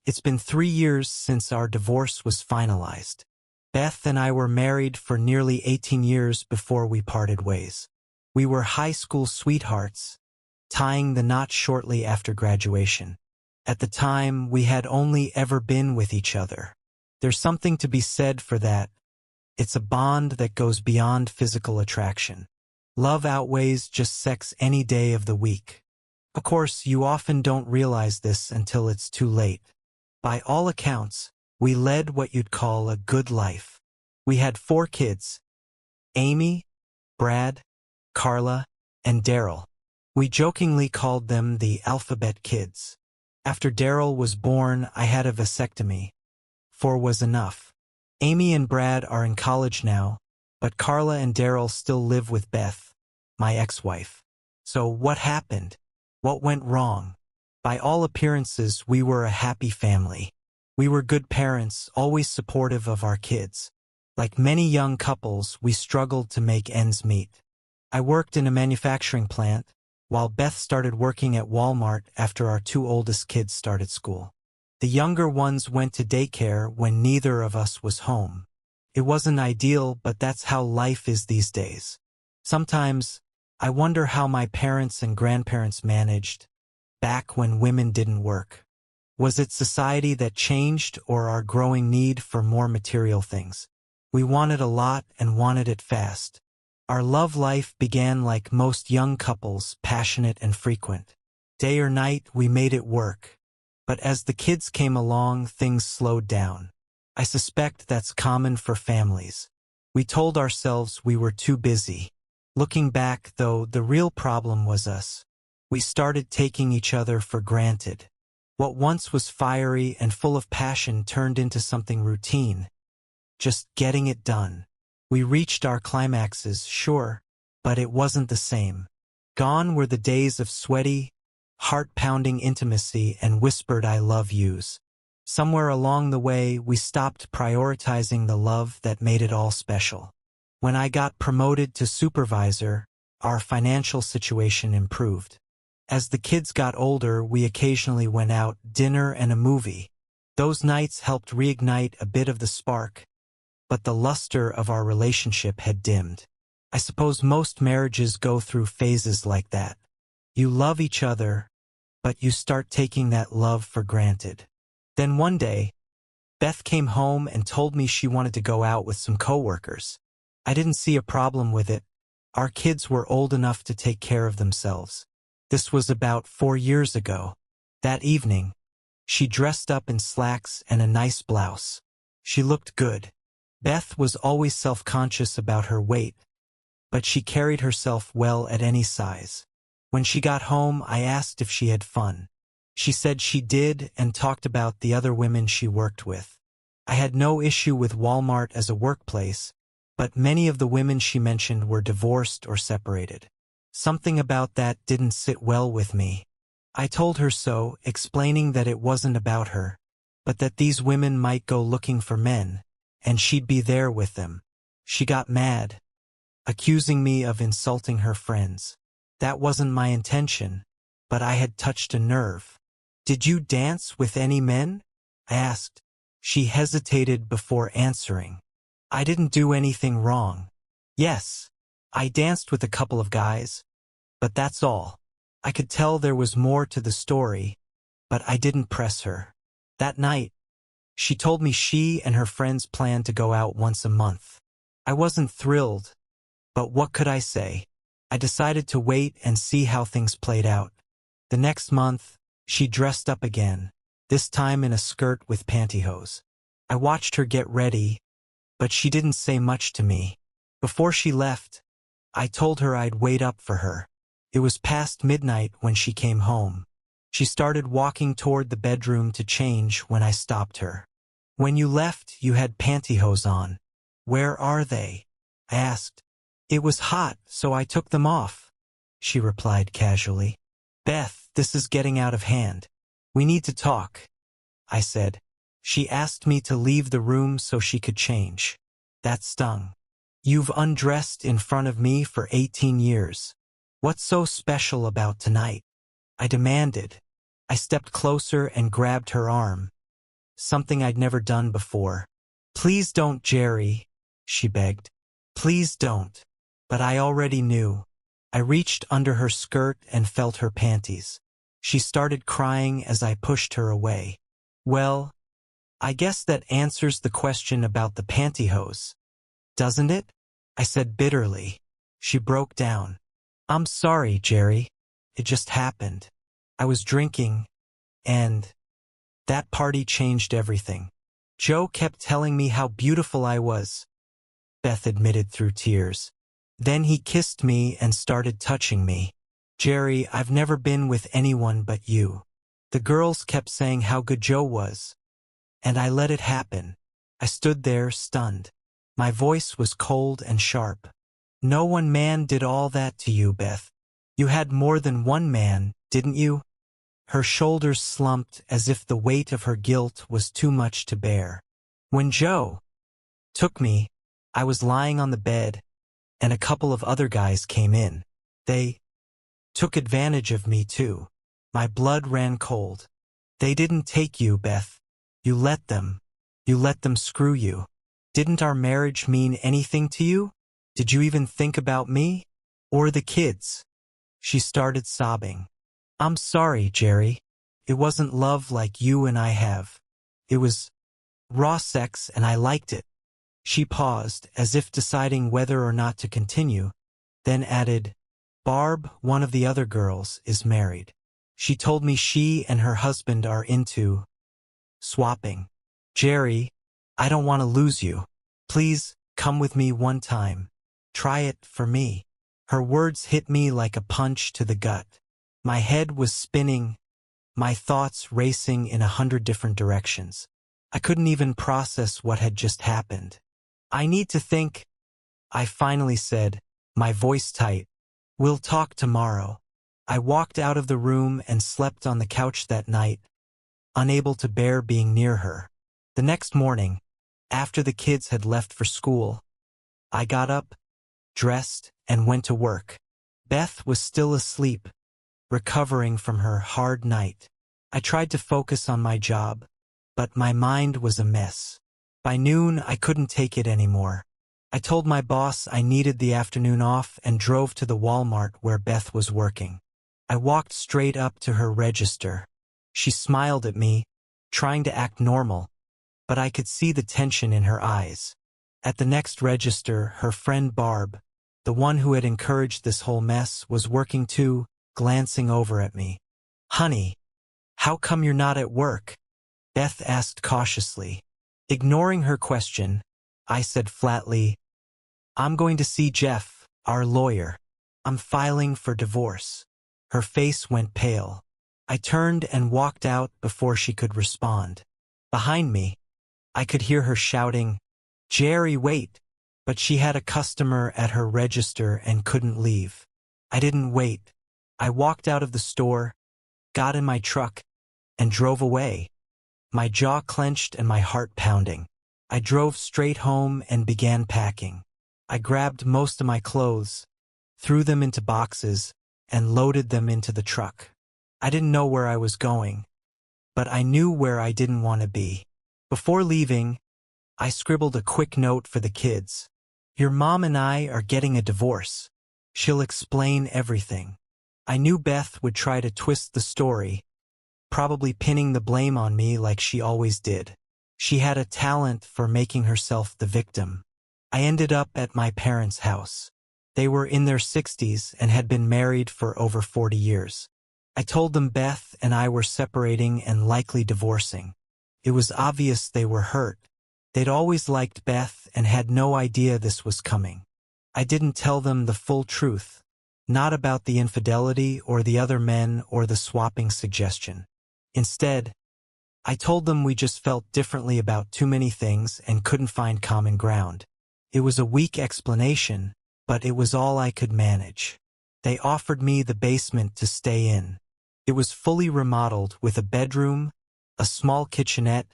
It's been 3 years since our divorce was finalized. Beth and I were married for nearly 18 years before we parted ways. We were high school sweethearts, tying the knot shortly after graduation. At the time, we had only ever been with each other. There's something to be said for that. It's a bond that goes beyond physical attraction. Love outweighs just sex any day of the week. Of course, you often don't realize this until it's too late. By all accounts, we led what you'd call a good life. We had 4 kids: Amy, Brad, Carla, and Daryl. We jokingly called them the alphabet kids. After Daryl was born, I had a vasectomy. 4 was enough. Amy and Brad are in college now, but Carla and Daryl still live with Beth, my ex-wife. So what happened? What went wrong? By all appearances, we were a happy family. We were good parents, always supportive of our kids. Like many young couples, we struggled to make ends meet. I worked in a manufacturing plant, while Beth started working at Walmart after our 2 oldest kids started school. The younger ones went to daycare when neither of us was home. It wasn't ideal, but that's how life is these days. Sometimes, I wonder how my parents and grandparents managed, back when women didn't work. Was it society that changed or our growing need for more material things? We wanted a lot and wanted it fast. Our love life began like most young couples, passionate and frequent. Day or night, we made it work. But as the kids came along, things slowed down. I suspect that's common for families. We told ourselves we were too busy. Looking back, though, the real problem was us. We started taking each other for granted. What once was fiery and full of passion turned into something routine. Just getting it done. We reached our climaxes, sure, but it wasn't the same. Gone were the days of sweaty, heart-pounding intimacy and whispered I love yous. Somewhere along the way, we stopped prioritizing the love that made it all special. When I got promoted to supervisor, our financial situation improved. As the kids got older, we occasionally went out, dinner and a movie. Those nights helped reignite a bit of the spark, but the luster of our relationship had dimmed. I suppose most marriages go through phases like that. You love each other, but you start taking that love for granted. Then one day, Beth came home and told me she wanted to go out with some coworkers. I didn't see a problem with it. Our kids were old enough to take care of themselves. This was about 4 years ago. That evening, she dressed up in slacks and a nice blouse. She looked good. Beth was always self-conscious about her weight, but she carried herself well at any size. When she got home, I asked if she had fun. She said she did and talked about the other women she worked with. I had no issue with Walmart as a workplace, but many of the women she mentioned were divorced or separated. Something about that didn't sit well with me. I told her so, explaining that it wasn't about her, but that these women might go looking for men, and she'd be there with them. She got mad, accusing me of insulting her friends. That wasn't my intention, but I had touched a nerve. "Did you dance with any men?" I asked. She hesitated before answering. "I didn't do anything wrong. Yes, I danced with a couple of guys, but that's all." I could tell there was more to the story, but I didn't press her. That night, she told me she and her friends planned to go out once a month. I wasn't thrilled, but what could I say? I decided to wait and see how things played out. The next month, she dressed up again, this time in a skirt with pantyhose. I watched her get ready, but she didn't say much to me. Before she left, I told her I'd wait up for her. It was past midnight when she came home. She started walking toward the bedroom to change when I stopped her. "When you left, you had pantyhose on. Where are they?" I asked. "It was hot, so I took them off," she replied casually. "Beth, this is getting out of hand. We need to talk," I said. She asked me to leave the room so she could change. That stung. "You've undressed in front of me for 18 years. What's so special about tonight?" I demanded. I stepped closer and grabbed her arm. something I'd never done before. "Please don't, Jerry," she begged. "Please don't." But I already knew. I reached under her skirt and felt her panties. She started crying as I pushed her away. "Well, I guess that answers the question about the pantyhose, doesn't it?" I said bitterly. She broke down. "I'm sorry, Jerry. It just happened. I was drinking, and that party changed everything. Joe kept telling me how beautiful I was," Beth admitted through tears. "Then he kissed me and started touching me. Jerry, I've never been with anyone but you. The girls kept saying how good Joe was, and I let it happen." I stood there stunned. My voice was cold and sharp. "No one man did all that to you, Beth. You had more than one man, didn't you?" Her shoulders slumped as if the weight of her guilt was too much to bear. "When Joe took me, I was lying on the bed, and a couple of other guys came in. They took advantage of me too." My blood ran cold. "They didn't take you, Beth. You let them. You let them screw you. Didn't our marriage mean anything to you? Did you even think about me? Or the kids?" She started sobbing. "I'm sorry, Jerry. It wasn't love like you and I have. It was raw sex and I liked it." She paused, as if deciding whether or not to continue, then added, "Barb, one of the other girls, is married. She told me she and her husband are into swapping. Jerry, I don't want to lose you. Please, come with me one time. Try it for me." Her words hit me like a punch to the gut. My head was spinning, my thoughts racing in 100 different directions. I couldn't even process what had just happened. "I need to think," I finally said, my voice tight. "We'll talk tomorrow." I walked out of the room and slept on the couch that night, unable to bear being near her. The next morning, after the kids had left for school, I got up, dressed, and went to work. Beth was still asleep, recovering from her hard night. I tried to focus on my job, but my mind was a mess. By noon, I couldn't take it anymore. I told my boss I needed the afternoon off and drove to the Walmart where Beth was working. I walked straight up to her register. She smiled at me, trying to act normal, but I could see the tension in her eyes. At the next register, her friend Barb, the one who had encouraged this whole mess, was working too, glancing over at me. "Honey, how come you're not at work?" Beth asked cautiously. Ignoring her question, I said flatly, "I'm going to see Jeff, our lawyer. I'm filing for divorce." Her face went pale. I turned and walked out before she could respond. Behind me, I could hear her shouting, "Jerry, wait!" But she had a customer at her register and couldn't leave. I didn't wait. I walked out of the store, got in my truck, and drove away. My jaw clenched and my heart pounding. I drove straight home and began packing. I grabbed most of my clothes, threw them into boxes, and loaded them into the truck. I didn't know where I was going, but I knew where I didn't want to be. Before leaving, I scribbled a quick note for the kids. "Your mom and I are getting a divorce. She'll explain everything." I knew Beth would try to twist the story, probably pinning the blame on me like she always did. She had a talent for making herself the victim. I ended up at my parents' house. They were in their 60s and had been married for over 40 years. I told them Beth and I were separating and likely divorcing. It was obvious they were hurt. They'd always liked Beth and had no idea this was coming. I didn't tell them the full truth, not about the infidelity or the other men or the swapping suggestion. Instead, I told them we just felt differently about too many things and couldn't find common ground. It was a weak explanation, but it was all I could manage. They offered me the basement to stay in. It was fully remodeled with a bedroom, a small kitchenette,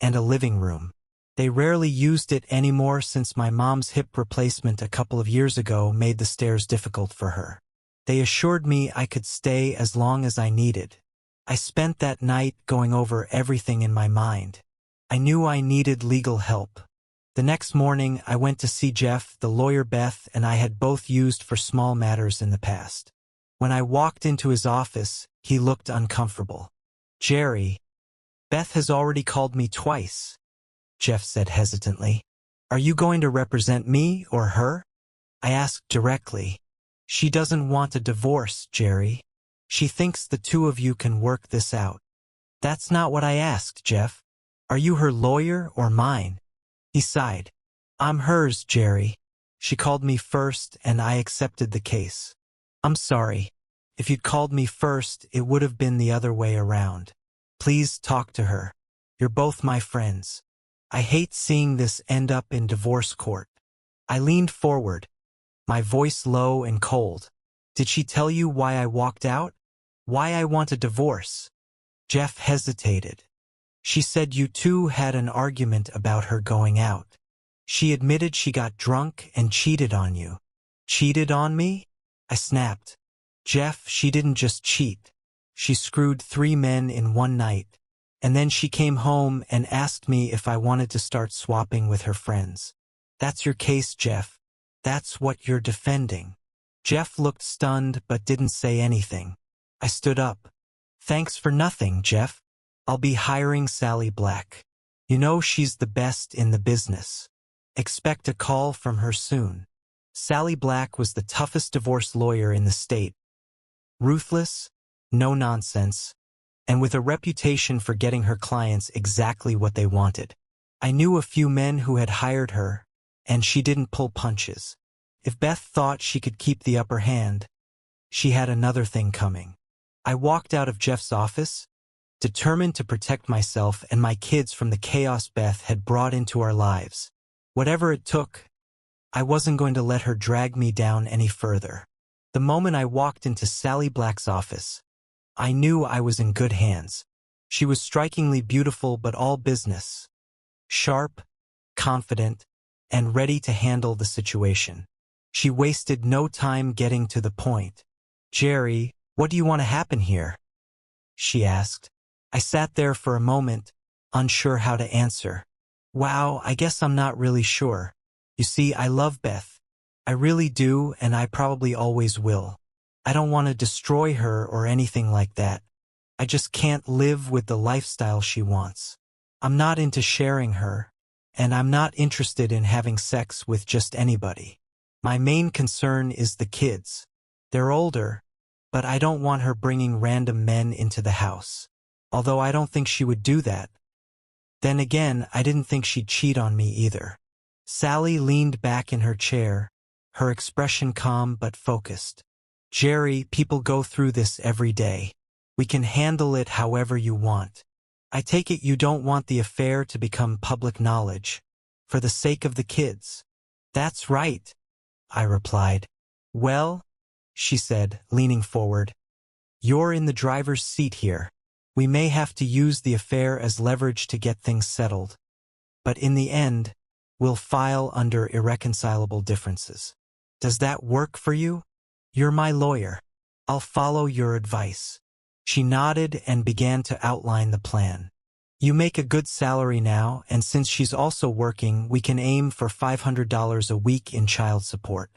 and a living room. They rarely used it anymore since my mom's hip replacement a couple of years ago made the stairs difficult for her. They assured me I could stay as long as I needed. I spent that night going over everything in my mind. I knew I needed legal help. The next morning, I went to see Jeff, the lawyer Beth and I had both used for small matters in the past. When I walked into his office, he looked uncomfortable. "Jerry, Beth has already called me twice," Jeff said hesitantly. "Are you going to represent me or her?" I asked directly. "She doesn't want a divorce, Jerry. She thinks the two of you can work this out." "That's not what I asked, Jeff. Are you her lawyer or mine?" He sighed. "I'm hers, Jerry. She called me first and I accepted the case." "I'm sorry. If you'd called me first, it would have been the other way around. Please talk to her. You're both my friends. I hate seeing this end up in divorce court." I leaned forward, my voice low and cold. "Did she tell you why I walked out? Why I want a divorce?" Jeff hesitated. "She said you two had an argument about her going out. She admitted she got drunk and cheated on you." "Cheated on me?" I snapped. "Jeff, she didn't just cheat. She screwed 3 men in one night. And then she came home and asked me if I wanted to start swapping with her friends." "That's your case, Jeff. That's what you're defending." Jeff looked stunned but didn't say anything. I stood up. "Thanks for nothing, Jeff. I'll be hiring Sally Black. You know she's the best in the business. Expect a call from her soon." Sally Black was the toughest divorce lawyer in the state. Ruthless, no nonsense, and with a reputation for getting her clients exactly what they wanted. I knew a few men who had hired her, and she didn't pull punches. If Beth thought she could keep the upper hand, she had another thing coming. I walked out of Jeff's office, determined to protect myself and my kids from the chaos Beth had brought into our lives. Whatever it took, I wasn't going to let her drag me down any further. The moment I walked into Sally Black's office, I knew I was in good hands. She was strikingly beautiful but all business. Sharp, confident, and ready to handle the situation. She wasted no time getting to the point. "Jerry, what do you want to happen here?" she asked. I sat there for a moment, unsure how to answer. "Wow, I guess I'm not really sure. You see, I love Beth. I really do, and I probably always will. I don't want to destroy her or anything like that. I just can't live with the lifestyle she wants. I'm not into sharing her, and I'm not interested in having sex with just anybody. My main concern is the kids. They're older, but I don't want her bringing random men into the house. Although I don't think she would do that. Then again, I didn't think she'd cheat on me either." Sally leaned back in her chair, her expression calm but focused. "Jerry, people go through this every day. We can handle it however you want. I take it you don't want the affair to become public knowledge, for the sake of the kids." "That's right," I replied. "Well," she said, leaning forward, "you're in the driver's seat here. We may have to use the affair as leverage to get things settled. But in the end, we'll file under irreconcilable differences. Does that work for you? You're my lawyer. I'll follow your advice." She nodded and began to outline the plan. "You make a good salary now, and since she's also working, we can aim for $500 a week in child support.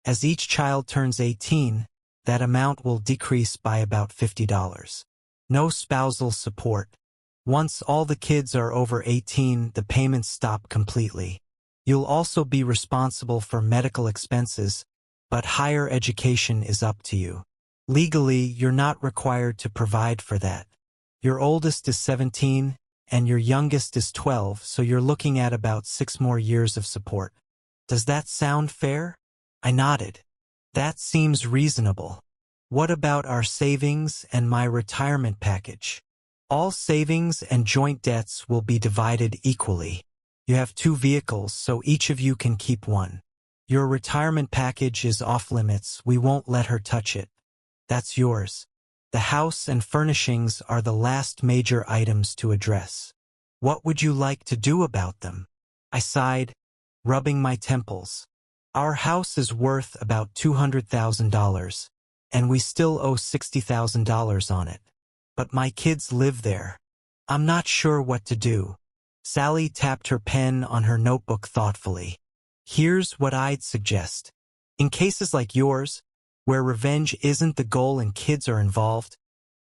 As each child turns 18, that amount will decrease by about $50. No spousal support. Once all the kids are over 18, the payments stop completely. You'll also be responsible for medical expenses, but higher education is up to you. Legally, you're not required to provide for that. Your oldest is 17, and your youngest is 12, so you're looking at about 6 more years of support. Does that sound fair?" I nodded. "That seems reasonable. What about our savings and my retirement package?" "All savings and joint debts will be divided equally. You have 2 vehicles, so each of you can keep one. Your retirement package is off limits. We won't let her touch it. That's yours. The house and furnishings are the last major items to address. What would you like to do about them?" I sighed, rubbing my temples. Our house is worth about $200,000, and we still owe $60,000 on it. But my kids live there. I'm not sure what to do. Sally tapped her pen on her notebook thoughtfully. Here's what I'd suggest. In cases like yours, where revenge isn't the goal and kids are involved,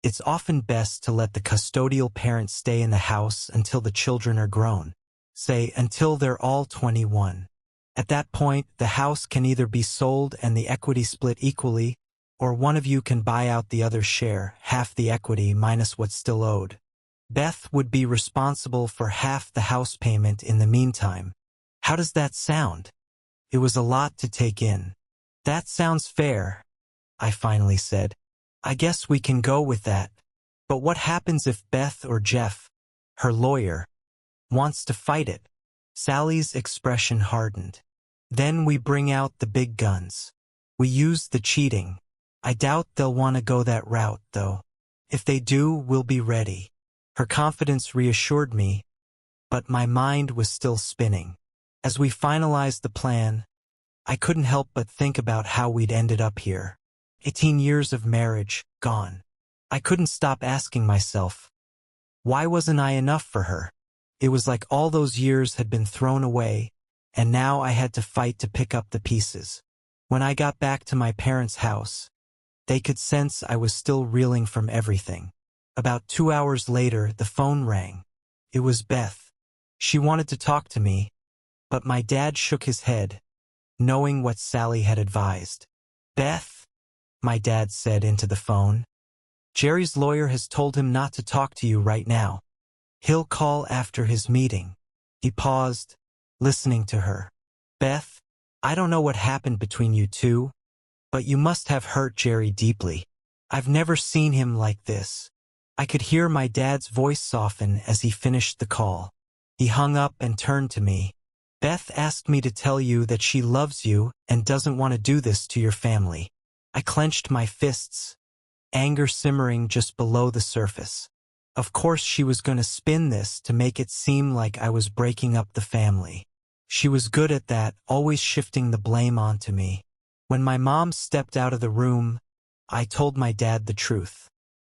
it's often best to let the custodial parent stay in the house until the children are grown. Say, until they're all 21. At that point, the house can either be sold and the equity split equally, or one of you can buy out the other's share, half the equity minus what's still owed. Beth would be responsible for half the house payment in the meantime. How does that sound? It was a lot to take in. That sounds fair, I finally said. I guess we can go with that. But what happens if Beth or Jeff, her lawyer, wants to fight it? Sally's expression hardened. Then we bring out the big guns. We use the cheating. I doubt they'll want to go that route, though. If they do, we'll be ready. Her confidence reassured me, but my mind was still spinning. As we finalized the plan, I couldn't help but think about how we'd ended up here. 18 years of marriage, gone. I couldn't stop asking myself, why wasn't I enough for her? It was like all those years had been thrown away, and now I had to fight to pick up the pieces. When I got back to my parents' house, they could sense I was still reeling from everything. About 2 hours later, the phone rang. It was Beth. She wanted to talk to me, but my dad shook his head, knowing what Sally had advised. Beth, my dad said into the phone, Jerry's lawyer has told him not to talk to you right now. He'll call after his meeting. He paused, listening to her. Beth, I don't know what happened between you two, but you must have hurt Jerry deeply. I've never seen him like this. I could hear my dad's voice soften as he finished the call. He hung up and turned to me. Beth asked me to tell you that she loves you and doesn't want to do this to your family. I clenched my fists, anger simmering just below the surface. Of course she was going to spin this to make it seem like I was breaking up the family. She was good at that, always shifting the blame onto me. When my mom stepped out of the room, I told my dad the truth.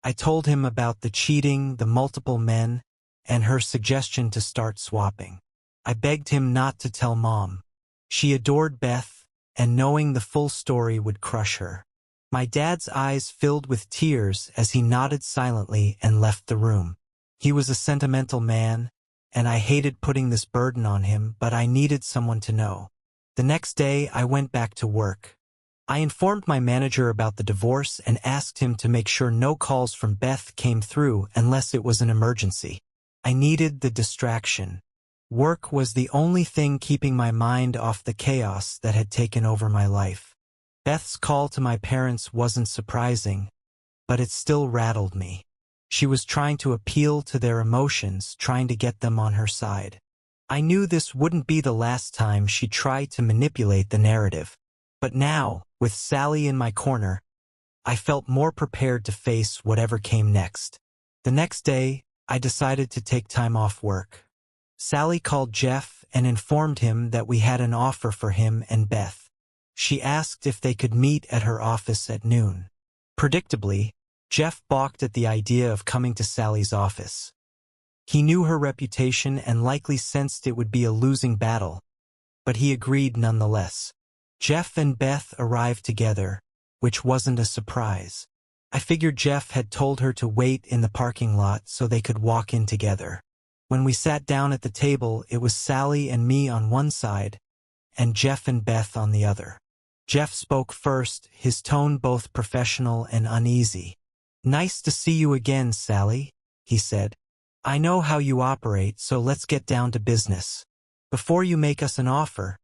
I told him about the cheating, the multiple men, and her suggestion to start swapping. I begged him not to tell Mom. She adored Beth, and knowing the full story would crush her. My dad's eyes filled with tears as he nodded silently and left the room. He was a sentimental man, and I hated putting this burden on him, but I needed someone to know. The next day, I went back to work. I informed my manager about the divorce and asked him to make sure no calls from Beth came through unless it was an emergency. I needed the distraction. Work was the only thing keeping my mind off the chaos that had taken over my life. Beth's call to my parents wasn't surprising, but it still rattled me. She was trying to appeal to their emotions, trying to get them on her side. I knew this wouldn't be the last time she tried to manipulate the narrative. But now, with Sally in my corner, I felt more prepared to face whatever came next. The next day, I decided to take time off work. Sally called Jeff and informed him that we had an offer for him and Beth. She asked if they could meet at her office at noon. Predictably, Jeff balked at the idea of coming to Sally's office. He knew her reputation and likely sensed it would be a losing battle, but he agreed nonetheless. Jeff and Beth arrived together, which wasn't a surprise. I figured Jeff had told her to wait in the parking lot so they could walk in together. When we sat down at the table, it was Sally and me on one side, and Jeff and Beth on the other. Jeff spoke first, his tone both professional and uneasy. "Nice to see you again, Sally," he said. "I know how you operate, so let's get down to business. Before you make us an offer,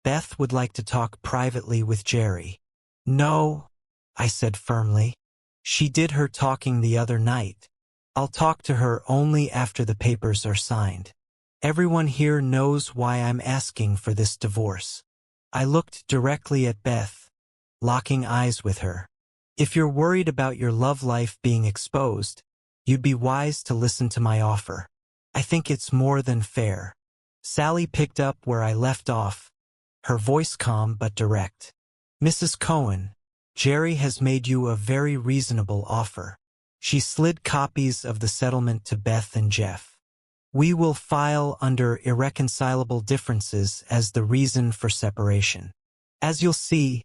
Beth would like to talk privately with Jerry." "No," I said firmly. "She did her talking the other night. I'll talk to her only after the papers are signed. Everyone here knows why I'm asking for this divorce." I looked directly at Beth, locking eyes with her. "If you're worried about your love life being exposed, you'd be wise to listen to my offer. I think it's more than fair." Sally picked up where I left off, her voice calm but direct. "Mrs. Cohen, Jerry has made you a very reasonable offer." She slid copies of the settlement to Beth and Jeff. We will file under irreconcilable differences as the reason for separation. As you'll see,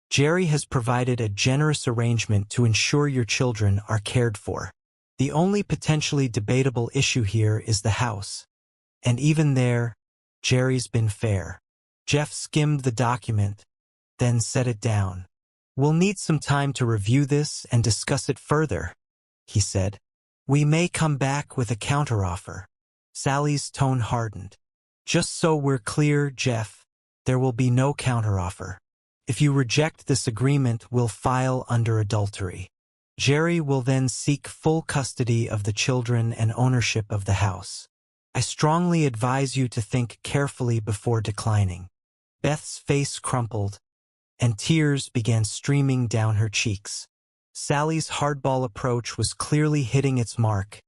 Jerry has provided a generous arrangement to ensure your children are cared for. The only potentially debatable issue here is the house. And even there, Jerry's been fair. Jeff skimmed the document, then set it down. We'll need some time to review this and discuss it further, he said. We may come back with a counteroffer. Sally's tone hardened. Just so we're clear, Jeff, there will be no counteroffer. If you reject this agreement, we'll file under adultery. Jerry will then seek full custody of the children and ownership of the house. I strongly advise you to think carefully before declining. Beth's face crumpled, and tears began streaming down her cheeks. Sally's hardball approach was clearly hitting its mark,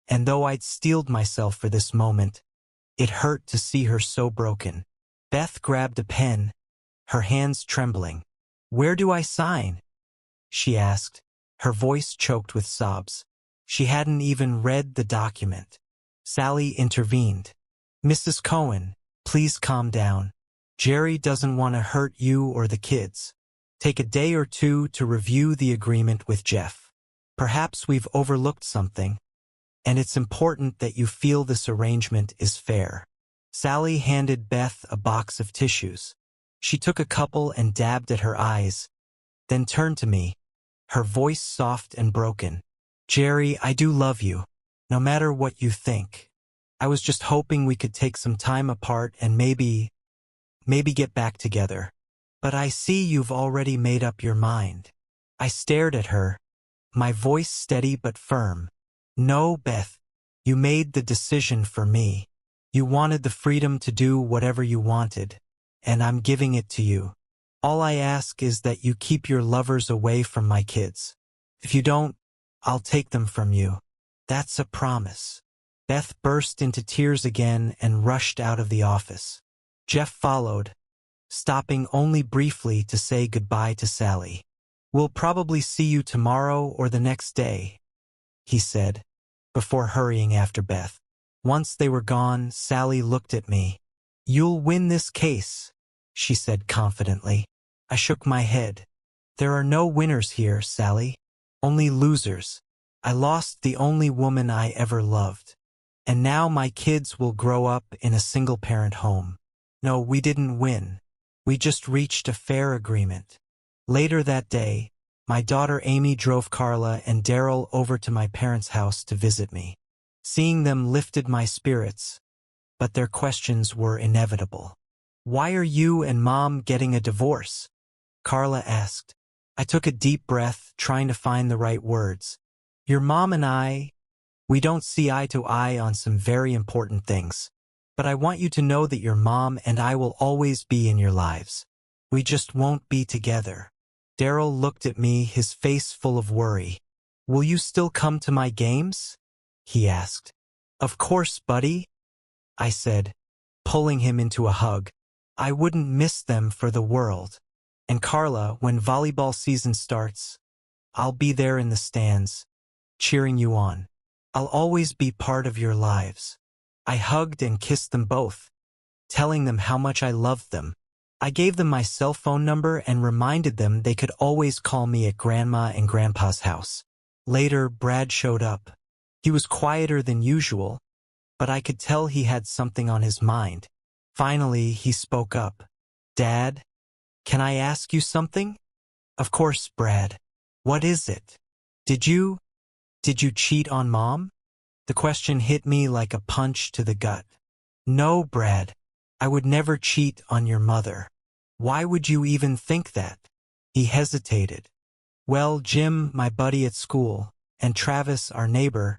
and though I'd steeled myself for this moment, it hurt to see her so broken. Beth grabbed a pen, her hands trembling. "Where do I sign?" she asked, her voice choked with sobs. She hadn't even read the document. Sally intervened. "Mrs. Cohen, please calm down. Jerry doesn't want to hurt you or the kids. Take a day or two to review the agreement with Jeff. Perhaps we've overlooked something, and it's important that you feel this arrangement is fair." Sally handed Beth a box of tissues. She took a couple and dabbed at her eyes, then turned to me, her voice soft and broken. "Jerry, I do love you, no matter what you think. I was just hoping we could take some time apart and maybe get back together. But I see you've already made up your mind." I stared at her, my voice steady but firm. "No, Beth, you made the decision for me. You wanted the freedom to do whatever you wanted, and I'm giving it to you. All I ask is that you keep your lovers away from my kids. If you don't, I'll take them from you. That's a promise." Beth burst into tears again and rushed out of the office. Jeff followed, stopping only briefly to say goodbye to Sally. "We'll probably see you tomorrow or the next day," he said, before hurrying after Beth. Once they were gone, Sally looked at me. "You'll win this case," she said confidently. I shook my head. "There are no winners here, Sally. Only losers. I lost the only woman I ever loved. And now my kids will grow up in a single-parent home. No, we didn't win. We just reached a fair agreement." Later that day, my daughter Amy drove Carla and Daryl over to my parents' house to visit me. Seeing them lifted my spirits, but their questions were inevitable. "Why are you and Mom getting a divorce?" Carla asked. I took a deep breath, trying to find the right words. "Your mom and we don't see eye to eye on some very important things. But I want you to know that your mom and I will always be in your lives. We just won't be together." Daryl looked at me, his face full of worry. "Will you still come to my games?" he asked. "Of course, buddy," I said, pulling him into a hug. "I wouldn't miss them for the world. And Carla, when volleyball season starts, I'll be there in the stands, cheering you on. I'll always be part of your lives." I hugged and kissed them both, telling them how much I loved them. I gave them my cell phone number and reminded them they could always call me at Grandma and Grandpa's house. Later, Brad showed up. He was quieter than usual, but I could tell he had something on his mind. Finally, he spoke up. "Dad, can I ask you something?" "Of course, Brad. What is it? Did you cheat on Mom?" The question hit me like a punch to the gut. "No, Brad. I would never cheat on your mother. Why would you even think that?" He hesitated. "Well, Jim, my buddy at school, and Travis, our neighbor,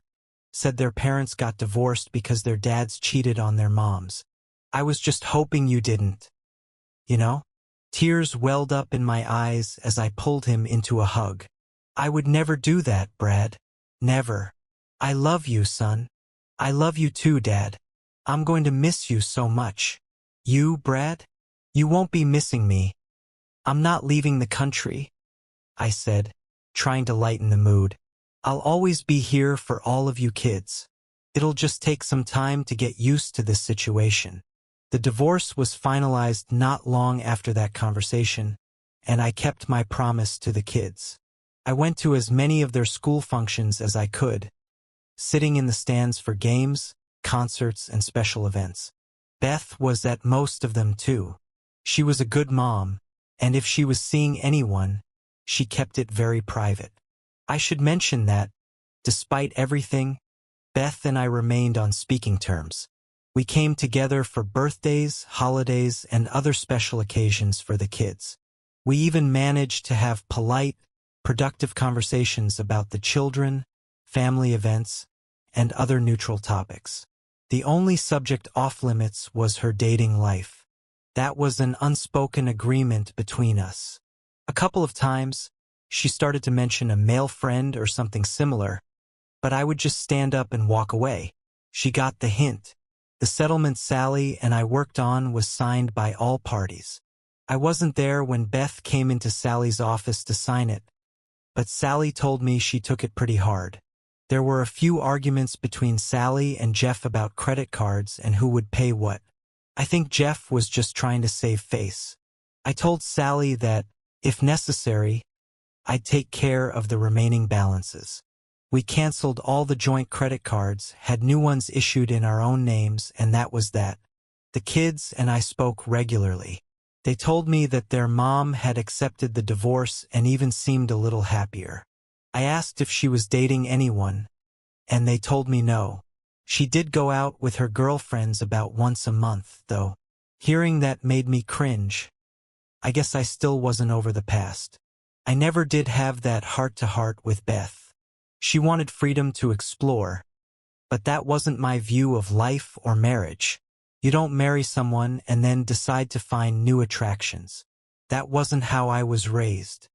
said their parents got divorced because their dads cheated on their moms. I was just hoping you didn't. You know?" Tears welled up in my eyes as I pulled him into a hug. "I would never do that, Brad. Never. I love you, son. I love you too, Dad. I'm going to miss you so much." "You, Brad? You won't be missing me. I'm not leaving the country," I said, trying to lighten the mood. "I'll always be here for all of you kids." It'll just take some time to get used to this situation. The divorce was finalized not long after that conversation, and I kept my promise to the kids. I went to as many of their school functions as I could, sitting in the stands for games, concerts, and special events. Beth was at most of them too. She was a good mom, and if she was seeing anyone, she kept it very private. I should mention that, despite everything, Beth and I remained on speaking terms. We came together for birthdays, holidays, and other special occasions for the kids. We even managed to have polite, productive conversations about the children, family events, and other neutral topics. The only subject off-limits was her dating life. That was an unspoken agreement between us. A couple of times, she started to mention a male friend or something similar, but I would just stand up and walk away. She got the hint. The settlement Sally and I worked on was signed by all parties. I wasn't there when Beth came into Sally's office to sign it, but Sally told me she took it pretty hard. There were a few arguments between Sally and Jeff about credit cards and who would pay what. I think Jeff was just trying to save face. I told Sally that, if necessary, I'd take care of the remaining balances. We canceled all the joint credit cards, had new ones issued in our own names, and that was that. The kids and I spoke regularly. They told me that their mom had accepted the divorce and even seemed a little happier. I asked if she was dating anyone, and they told me no. She did go out with her girlfriends about once a month, though. Hearing that made me cringe. I guess I still wasn't over the past. I never did have that heart-to-heart with Beth. She wanted freedom to explore, but that wasn't my view of life or marriage. You don't marry someone and then decide to find new attractions. That wasn't how I was raised.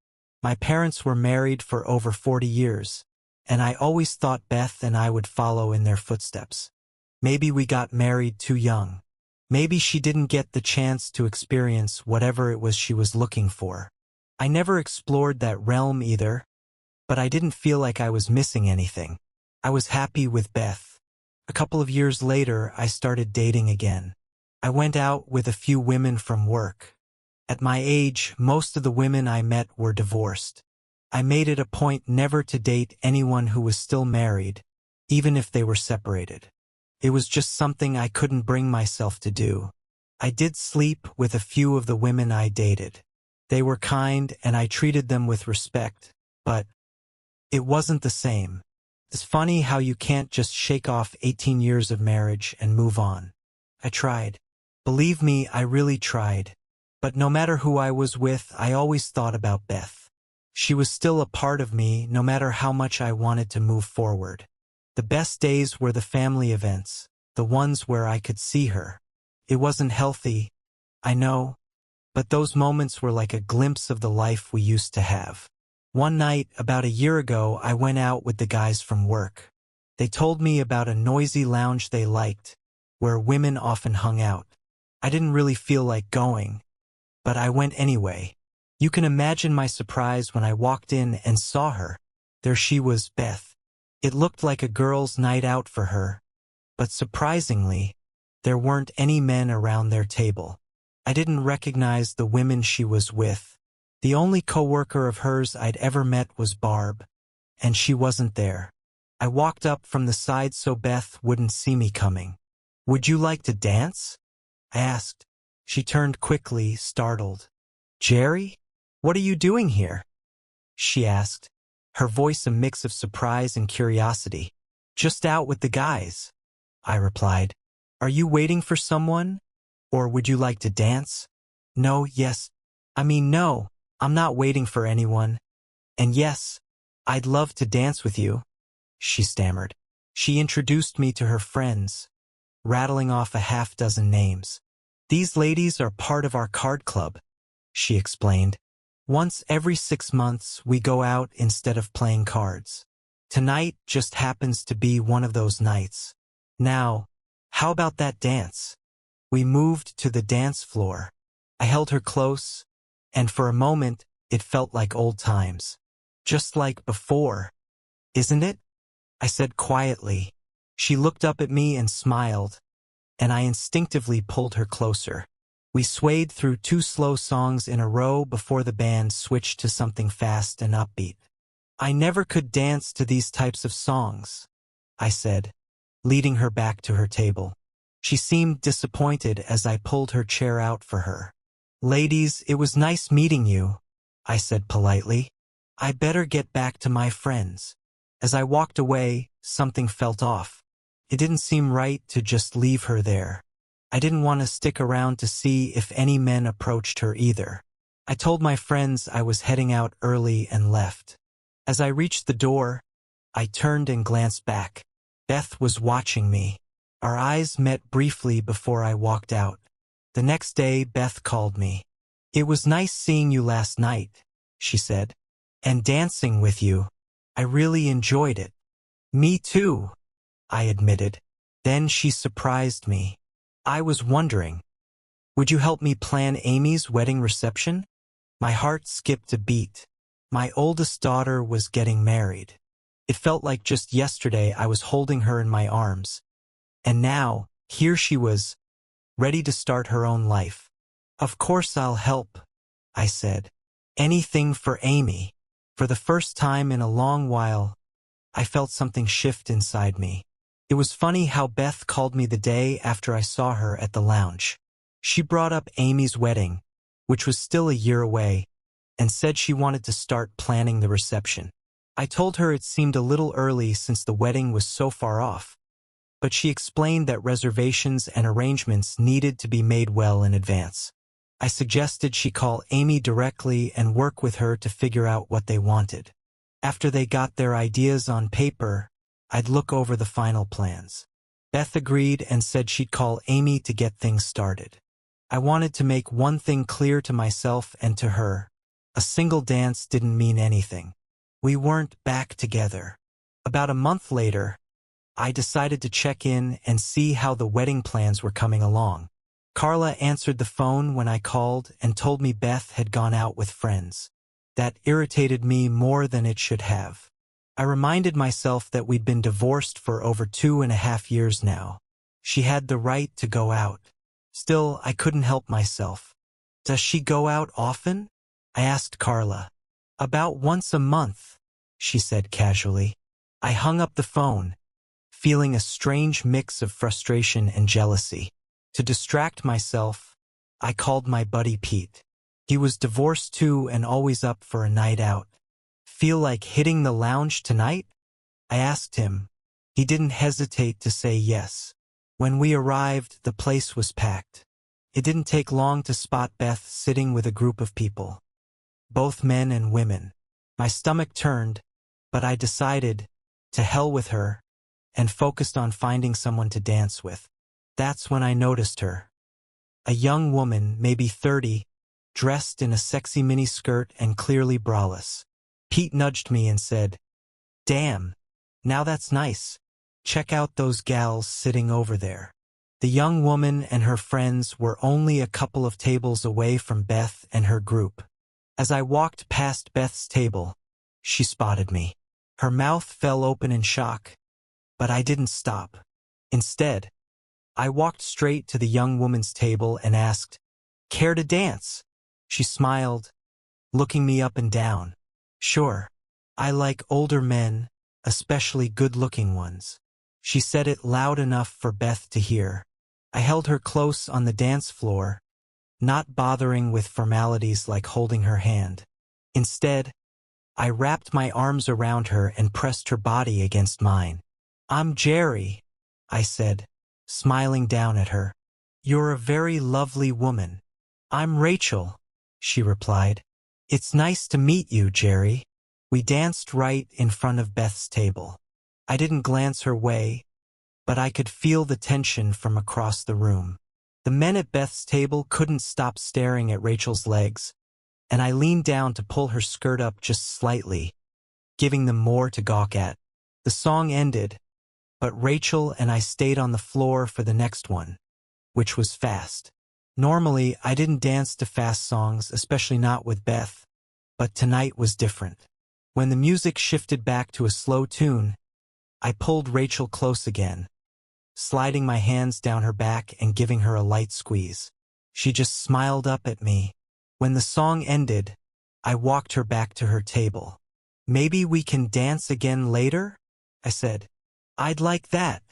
My parents were married for over 40 years, and I always thought Beth and I would follow in their footsteps. Maybe we got married too young. Maybe she didn't get the chance to experience whatever it was she was looking for. I never explored that realm either, but I didn't feel like I was missing anything. I was happy with Beth. A couple of years later, I started dating again. I went out with a few women from work. At my age, most of the women I met were divorced. I made it a point never to date anyone who was still married, even if they were separated. It was just something I couldn't bring myself to do. I did sleep with a few of the women I dated. They were kind and I treated them with respect, but it wasn't the same. It's funny how you can't just shake off 18 years of marriage and move on. I tried. Believe me, I really tried. But no matter who I was with, I always thought about Beth. She was still a part of me, no matter how much I wanted to move forward. The best days were the family events, the ones where I could see her. It wasn't healthy, I know, but those moments were like a glimpse of the life we used to have. One night, about a year ago, I went out with the guys from work. They told me about a noisy lounge they liked, where women often hung out. I didn't really feel like going, but I went anyway. You can imagine my surprise when I walked in and saw her. There she was, Beth. It looked like a girls' night out for her, but surprisingly, there weren't any men around their table. I didn't recognize the women she was with. The only coworker of hers I'd ever met was Barb, and she wasn't there. I walked up from the side so Beth wouldn't see me coming. "Would you like to dance?" I asked. She turned quickly, startled. "Jerry? What are you doing here?" she asked, her voice a mix of surprise and curiosity. "Just out with the guys," I replied. "Are you waiting for someone? Or would you like to dance?" "No, yes. No, I'm not waiting for anyone. And yes, I'd love to dance with you," she stammered. She introduced me to her friends, rattling off a half-dozen names. "These ladies are part of our card club," she explained. "Once every 6 months, we go out instead of playing cards. Tonight just happens to be one of those nights. Now, how about that dance?" We moved to the dance floor. I held her close, and for a moment, it felt like old times. "Just like before, isn't it?" I said quietly. She looked up at me and smiled, and I instinctively pulled her closer. We swayed through 2 slow songs in a row before the band switched to something fast and upbeat. I never could dance to these types of songs, I said, leading her back to her table. She seemed disappointed as I pulled her chair out for her. "Ladies, it was nice meeting you," I said politely. "I better get back to my friends." As I walked away, something felt off. It didn't seem right to just leave her there. I didn't want to stick around to see if any men approached her either. I told my friends I was heading out early and left. As I reached the door, I turned and glanced back. Beth was watching me. Our eyes met briefly before I walked out. The next day, Beth called me. "It was nice seeing you last night," she said, "and dancing with you. I really enjoyed it." "Me too," I admitted. Then she surprised me. "I was wondering, would you help me plan Amy's wedding reception?" My heart skipped a beat. My oldest daughter was getting married. It felt like just yesterday I was holding her in my arms. And now, here she was, ready to start her own life. "Of course I'll help," I said. "Anything for Amy." For the first time in a long while, I felt something shift inside me. It was funny how Beth called me the day after I saw her at the lounge. She brought up Amy's wedding, which was still a year away, and said she wanted to start planning the reception. I told her it seemed a little early since the wedding was so far off, but she explained that reservations and arrangements needed to be made well in advance. I suggested she call Amy directly and work with her to figure out what they wanted. After they got their ideas on paper, I'd look over the final plans. Beth agreed and said she'd call Amy to get things started. I wanted to make one thing clear to myself and to her. A single dance didn't mean anything. We weren't back together. About a month later, I decided to check in and see how the wedding plans were coming along. Carla answered the phone when I called and told me Beth had gone out with friends. That irritated me more than it should have. I reminded myself that we'd been divorced for over 2.5 years now. She had the right to go out. Still, I couldn't help myself. "Does she go out often?" I asked Carla. "About once a month," she said casually. I hung up the phone, feeling a strange mix of frustration and jealousy. To distract myself, I called my buddy Pete. He was divorced too and always up for a night out. "Feel like hitting the lounge tonight?" I asked him. He didn't hesitate to say yes. When we arrived, the place was packed. It didn't take long to spot Beth sitting with a group of people, both men and women. My stomach turned, but I decided, to hell with her, and focused on finding someone to dance with. That's when I noticed her. A young woman, maybe 30, dressed in a sexy miniskirt and clearly braless. Pete nudged me and said, "Damn, now that's nice. Check out those gals sitting over there." The young woman and her friends were only a couple of tables away from Beth and her group. As I walked past Beth's table, she spotted me. Her mouth fell open in shock, but I didn't stop. Instead, I walked straight to the young woman's table and asked, "Care to dance?" She smiled, looking me up and down. "Sure. I like older men, especially good-looking ones." She said it loud enough for Beth to hear. I held her close on the dance floor, not bothering with formalities like holding her hand. Instead, I wrapped my arms around her and pressed her body against mine. "I'm Jerry," I said, smiling down at her. "You're a very lovely woman." "I'm Rachel," she replied. "It's nice to meet you, Jerry." We danced right in front of Beth's table. I didn't glance her way, but I could feel the tension from across the room. The men at Beth's table couldn't stop staring at Rachel's legs, and I leaned down to pull her skirt up just slightly, giving them more to gawk at. The song ended, but Rachel and I stayed on the floor for the next one, which was fast. Normally, I didn't dance to fast songs, especially not with Beth, but tonight was different. When the music shifted back to a slow tune, I pulled Rachel close again, sliding my hands down her back and giving her a light squeeze. She just smiled up at me. When the song ended, I walked her back to her table. "Maybe we can dance again later?" I said. "I'd like that,"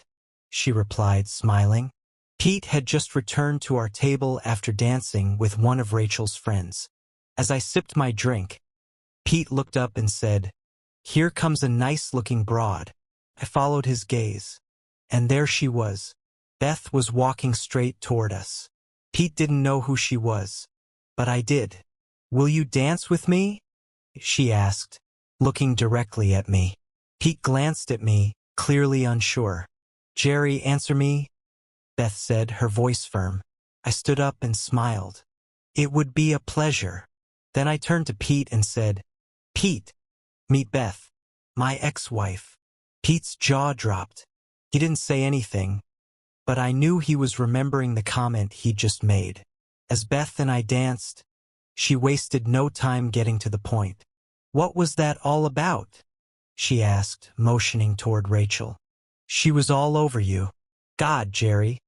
she replied, smiling. Pete had just returned to our table after dancing with one of Rachel's friends. As I sipped my drink, Pete looked up and said, "Here comes a nice-looking broad." I followed his gaze, and there she was. Beth was walking straight toward us. Pete didn't know who she was, but I did. "Will you dance with me?" she asked, looking directly at me. Pete glanced at me, clearly unsure. "Jerry, answer me," Beth said, her voice firm. I stood up and smiled. "It would be a pleasure." Then I turned to Pete and said, "Pete, meet Beth, my ex-wife." Pete's jaw dropped. He didn't say anything, but I knew he was remembering the comment he'd just made. As Beth and I danced, she wasted no time getting to the point. "What was that all about?" she asked, motioning toward Rachel. "She was all over you." "God, Jerry.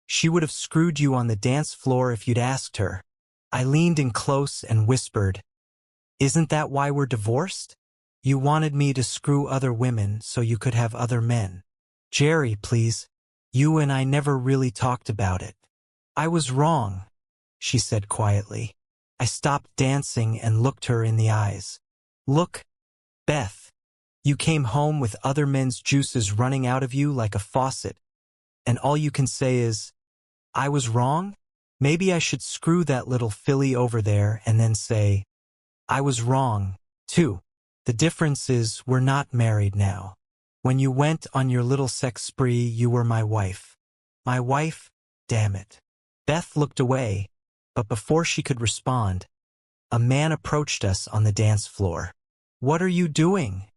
She would have screwed you on the dance floor if you'd asked her." I leaned in close and whispered, "Isn't that why we're divorced? You wanted me to screw other women so you could have other men." "Jerry, please. You and I never really talked about it." "I was wrong," she said quietly. I stopped dancing and looked her in the eyes. "Look, Beth, you came home with other men's juices running out of you like a faucet, and all you can say is, 'I was wrong?' Maybe I should screw that little filly over there and then say, 'I was wrong, too.' The difference is we're not married now. When you went on your little sex spree, you were my wife." "My wife? Damn it." Beth looked away, but before she could respond, a man approached us on the dance floor. "What are you doing?"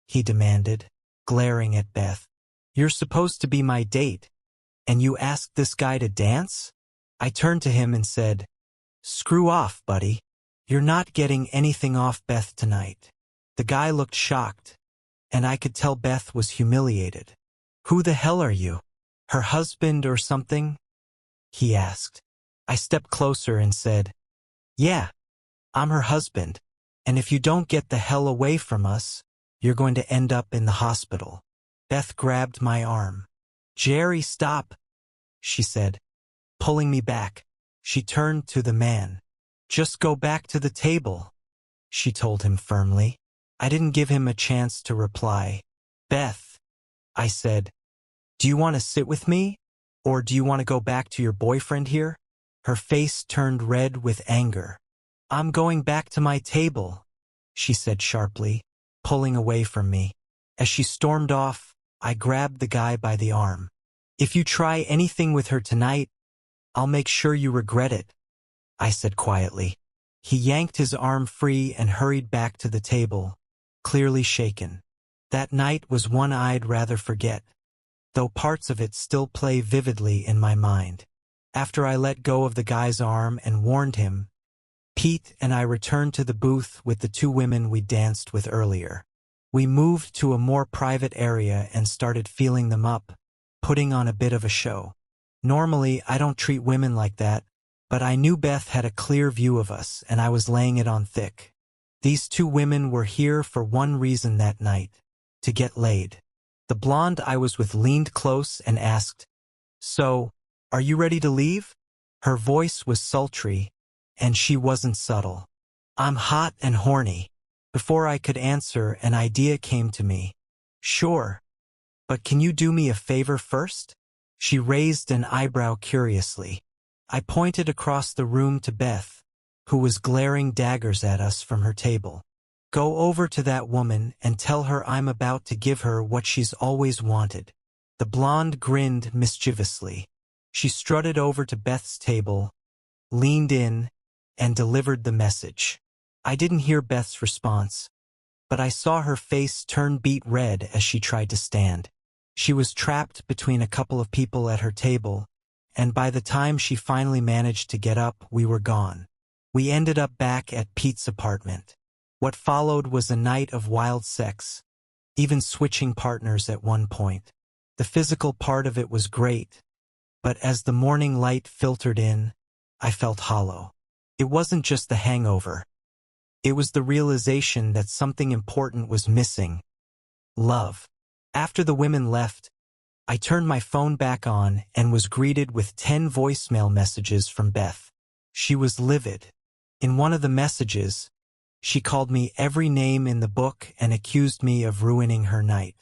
he demanded, glaring at Beth. "You're supposed to be my date, and you asked this guy to dance?" I turned to him and said, "Screw off, buddy. You're not getting anything off Beth tonight." The guy looked shocked, and I could tell Beth was humiliated. "Who the hell are you? Her husband or something?" he asked. I stepped closer and said, "Yeah, I'm her husband, and if you don't get the hell away from us, you're going to end up in the hospital." Beth grabbed my arm. "Jerry, stop," she said, pulling me back. She turned to the man. "Just go back to the table," she told him firmly. I didn't give him a chance to reply. "Beth," I said, "do you want to sit with me? Or do you want to go back to your boyfriend here?" Her face turned red with anger. "I'm going back to my table," she said sharply, pulling away from me. As she stormed off, I grabbed the guy by the arm. "If you try anything with her tonight, I'll make sure you regret it," I said quietly. He yanked his arm free and hurried back to the table, clearly shaken. That night was one I'd rather forget, though parts of it still play vividly in my mind. After I let go of the guy's arm and warned him, Pete and I returned to the booth with the two women we danced with earlier. We moved to a more private area and started feeling them up, putting on a bit of a show. Normally, I don't treat women like that, but I knew Beth had a clear view of us, and I was laying it on thick. These two women were here for one reason that night: to get laid. The blonde I was with leaned close and asked, "So, are you ready to leave?" Her voice was sultry, and she wasn't subtle. "I'm hot and horny." Before I could answer, an idea came to me. "Sure, but can you do me a favor first?" She raised an eyebrow curiously. I pointed across the room to Beth, who was glaring daggers at us from her table. "Go over to that woman and tell her I'm about to give her what she's always wanted." The blonde grinned mischievously. She strutted over to Beth's table, leaned in, and delivered the message. I didn't hear Beth's response, but I saw her face turn beet red as she tried to stand. She was trapped between a couple of people at her table, and by the time she finally managed to get up, we were gone. We ended up back at Pete's apartment. What followed was a night of wild sex, even switching partners at one point. The physical part of it was great, but as the morning light filtered in, I felt hollow. It wasn't just the hangover. It was the realization that something important was missing. Love. After the women left, I turned my phone back on and was greeted with 10 voicemail messages from Beth. She was livid. In one of the messages, she called me every name in the book and accused me of ruining her night.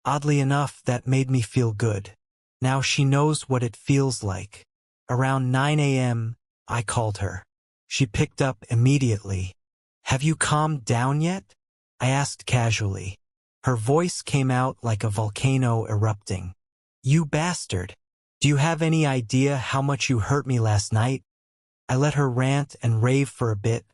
Oddly enough, that made me feel good. Now she knows what it feels like. Around 9 a.m., I called her. She picked up immediately. "Have you calmed down yet?" I asked casually. Her voice came out like a volcano erupting. "You bastard. Do you have any idea how much you hurt me last night?" I let her rant and rave for a bit,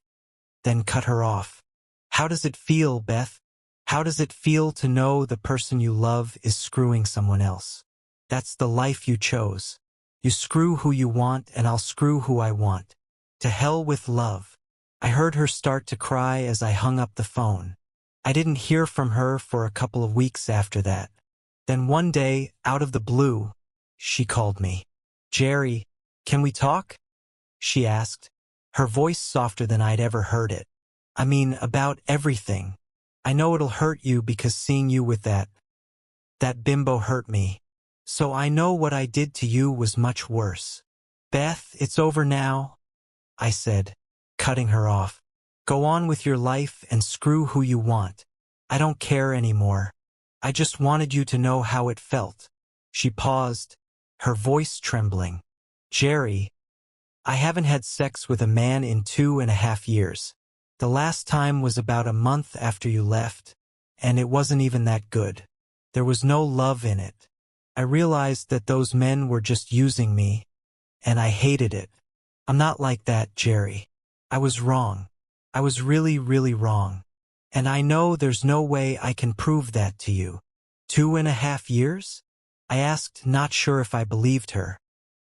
then cut her off. "How does it feel, Beth? How does it feel to know the person you love is screwing someone else? That's the life you chose. You screw who you want and I'll screw who I want. To hell with love." I heard her start to cry as I hung up the phone. I didn't hear from her for a couple of weeks after that. Then one day, out of the blue, she called me. "Jerry, can we talk?" she asked, her voice softer than I'd ever heard it. "I mean, about everything. I know it'll hurt you because seeing you with that bimbo hurt me. So I know what I did to you was much worse." "Beth, it's over now," I said, cutting her off. "Go on with your life and screw who you want. I don't care anymore. I just wanted you to know how it felt." She paused, her voice trembling. "Jerry, I haven't had sex with a man in 2.5 years. The last time was about a month after you left, and it wasn't even that good. There was no love in it. I realized that those men were just using me, and I hated it. I'm not like that, Jerry. I was wrong. I was really, really wrong. And I know there's no way I can prove that to you." 2.5 years? I asked, not sure if I believed her.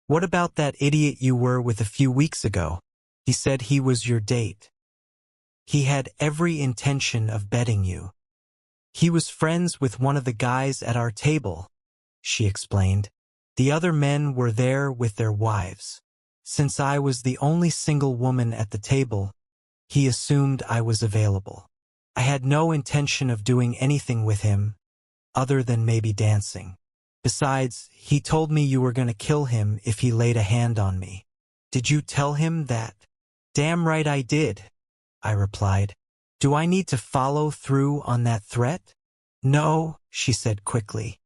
"What about that idiot you were with a few weeks ago? He said he was your date. He had every intention of betting you. He was friends with one of the guys at our table," she explained. "The other men were there with their wives. Since I was the only single woman at the table, he assumed I was available. I had no intention of doing anything with him, other than maybe dancing. Besides, he told me you were going to kill him if he laid a hand on me. Did you tell him that?" "Damn right I did," I replied. "Do I need to follow through on that threat?" "No," she said quickly.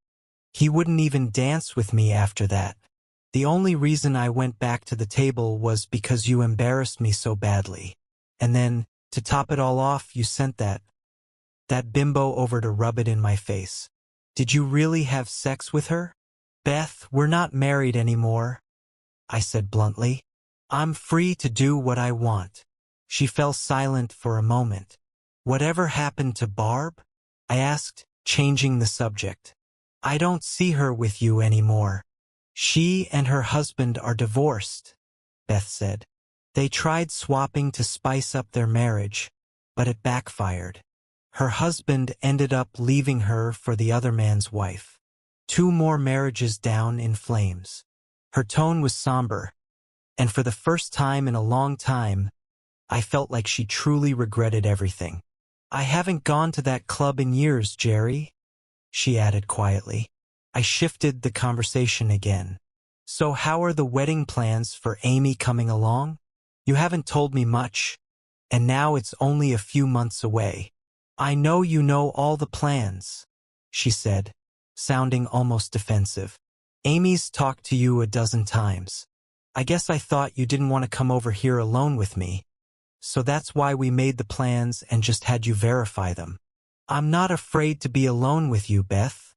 "He wouldn't even dance with me after that. The only reason I went back to the table was because you embarrassed me so badly. And then, to top it all off, you sent that bimbo over to rub it in my face. Did you really have sex with her?" "Beth, we're not married anymore," I said bluntly. "I'm free to do what I want." She fell silent for a moment. "Whatever happened to Barb?" I asked, changing the subject. "I don't see her with you anymore." "She and her husband are divorced," Beth said. "They tried swapping to spice up their marriage, but it backfired. Her husband ended up leaving her for the other man's wife. 2 more marriages down in flames." Her tone was somber, and for the first time in a long time, I felt like she truly regretted everything. "I haven't gone to that club in years, Jerry," she added quietly. I shifted the conversation again. "So how are the wedding plans for Amy coming along? You haven't told me much, and now it's only a few months away." "I know you know all the plans," she said, sounding almost defensive. "Amy's talked to you a dozen times. I guess I thought you didn't want to come over here alone with me, so that's why we made the plans and just had you verify them." "I'm not afraid to be alone with you, Beth,"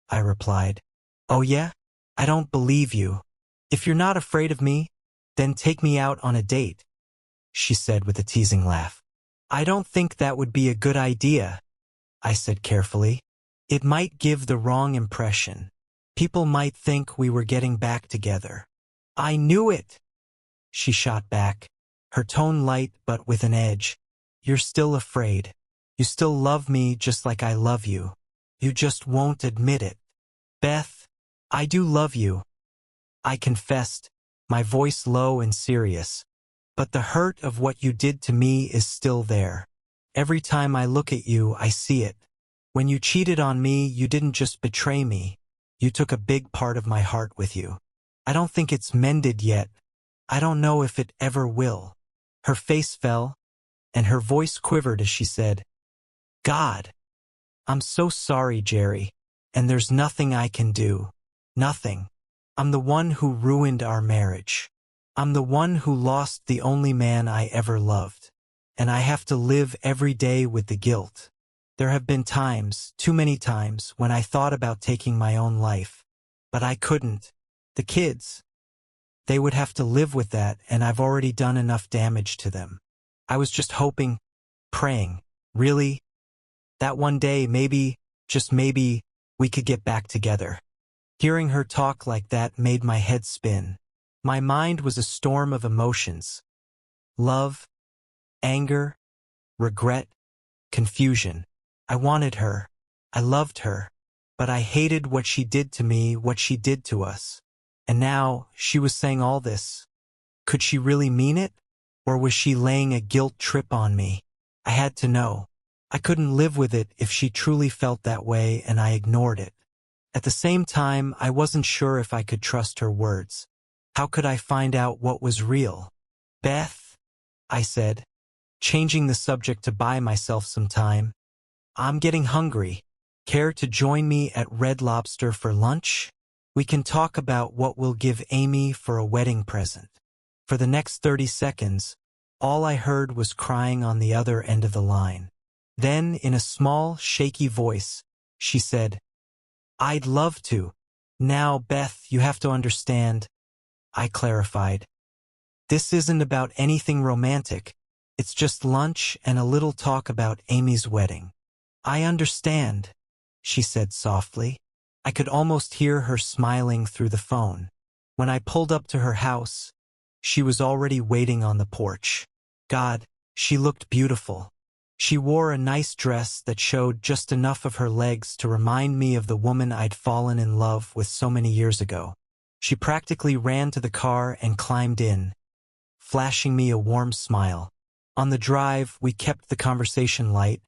I replied. "Oh yeah? I don't believe you. If you're not afraid of me, then take me out on a date," she said with a teasing laugh. "I don't think that would be a good idea," I said carefully. "It might give the wrong impression. People might think we were getting back together." "I knew it," she shot back, her tone light but with an edge. "You're still afraid. You still love me just like I love you. You just won't admit it. Beth, I do love you, I confessed, my voice low and serious. But the hurt of what you did to me is still there. Every time I look at you, I see it. When you cheated on me, you didn't just betray me. You took a big part of my heart with you. I don't think it's mended yet. I don't know if it ever will. Her face fell, and her voice quivered as she said, God, I'm so sorry, Jerry, and there's nothing I can do. Nothing. I'm the one who ruined our marriage. I'm the one who lost the only man I ever loved. And I have to live every day with the guilt. There have been times, too many times, when I thought about taking my own life. But I couldn't. The kids, they would have to live with that, and I've already done enough damage to them. I was just hoping, praying, really, that one day, maybe, just maybe, we could get back together. Hearing her talk like that made my head spin. My mind was a storm of emotions. Love, anger, regret, confusion. I wanted her. I loved her. But I hated what she did to me, what she did to us. And now, she was saying all this. Could she really mean it? Or was she laying a guilt trip on me? I had to know. I couldn't live with it if she truly felt that way, and I ignored it. At the same time, I wasn't sure if I could trust her words. How could I find out what was real? Beth, I said, changing the subject to buy myself some time. I'm getting hungry. Care to join me at Red Lobster for lunch? We can talk about what we'll give Amy for a wedding present. For the next 30 seconds, all I heard was crying on the other end of the line. Then, in a small, shaky voice, she said, I'd love to. Now, Beth, you have to understand, I clarified. This isn't about anything romantic. It's just lunch and a little talk about Amy's wedding. I understand, she said softly. I could almost hear her smiling through the phone. When I pulled up to her house, she was already waiting on the porch. God, she looked beautiful. She wore a nice dress that showed just enough of her legs to remind me of the woman I'd fallen in love with so many years ago. She practically ran to the car and climbed in, flashing me a warm smile. On the drive, we kept the conversation light,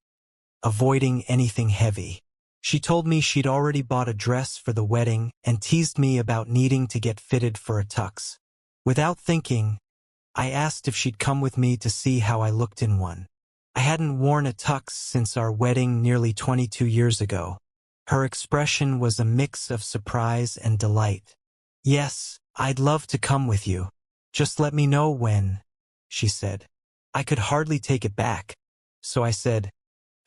avoiding anything heavy. She told me she'd already bought a dress for the wedding and teased me about needing to get fitted for a tux. Without thinking, I asked if she'd come with me to see how I looked in one. I hadn't worn a tux since our wedding nearly 22 years ago. Her expression was a mix of surprise and delight. Yes, I'd love to come with you. Just let me know when, she said. I could hardly take it back. So I said,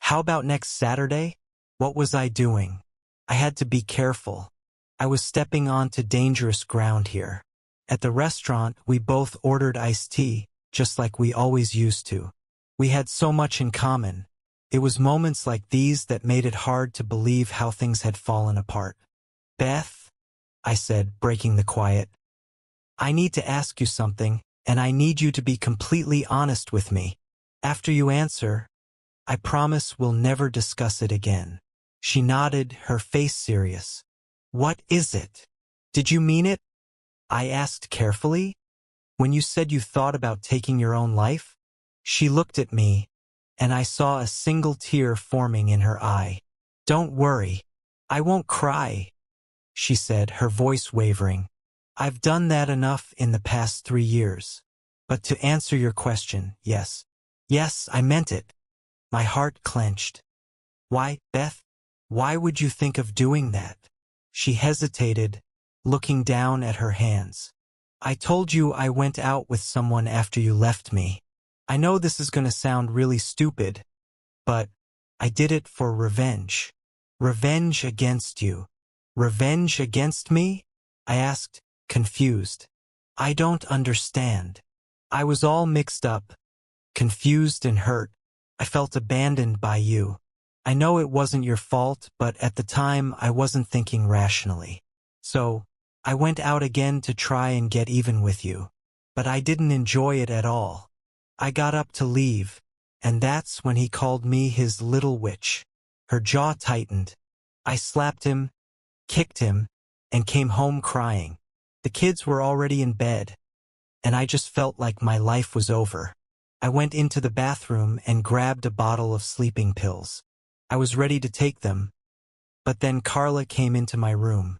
how about next Saturday? What was I doing? I had to be careful. I was stepping onto dangerous ground here. At the restaurant, we both ordered iced tea, just like we always used to. We had so much in common. It was moments like these that made it hard to believe how things had fallen apart. Beth, I said, breaking the quiet, I need to ask you something, and I need you to be completely honest with me. After you answer, I promise we'll never discuss it again. She nodded, her face serious. What is it? Did you mean it? I asked carefully. When you said you thought about taking your own life? She looked at me, and I saw a single tear forming in her eye. Don't worry. I won't cry, she said, her voice wavering. I've done that enough in the past 3 years. But to answer your question, yes. Yes, I meant it. My heart clenched. Why, Beth? Why would you think of doing that? She hesitated, looking down at her hands. I told you I went out with someone after you left me. I know this is going to sound really stupid, but I did it for revenge. Revenge against you. Revenge against me? I asked, confused. I don't understand. I was all mixed up, confused and hurt. I felt abandoned by you. I know it wasn't your fault, but at the time I wasn't thinking rationally. So, I went out again to try and get even with you. But I didn't enjoy it at all. I got up to leave, and that's when he called me his little witch. Her jaw tightened. I slapped him, kicked him, and came home crying. The kids were already in bed, and I just felt like my life was over. I went into the bathroom and grabbed a bottle of sleeping pills. I was ready to take them, but then Carla came into my room.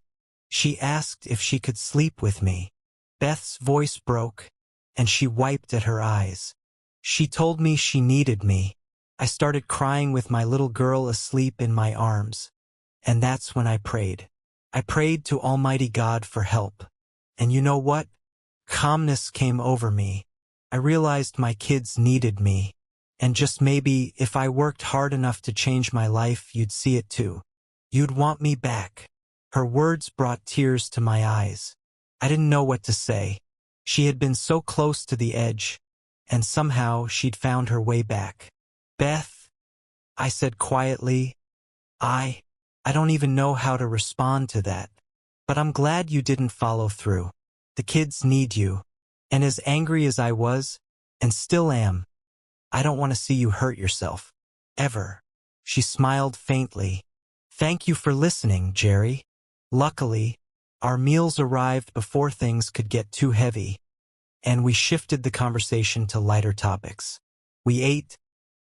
She asked if she could sleep with me. Beth's voice broke, and she wiped at her eyes. She told me she needed me. I started crying with my little girl asleep in my arms, and that's when I prayed. I prayed to Almighty God for help. And you know what? Calmness came over me. I realized my kids needed me, and just maybe if I worked hard enough to change my life, you'd see it too. You'd want me back. Her words brought tears to my eyes. I didn't know what to say. She had been so close to the edge, and somehow she'd found her way back. Beth, I said quietly, I don't even know how to respond to that. But I'm glad you didn't follow through. The kids need you. And as angry as I was, and still am, I don't want to see you hurt yourself. Ever. She smiled faintly. Thank you for listening, Jerry. Luckily, our meals arrived before things could get too heavy, and we shifted the conversation to lighter topics. We ate,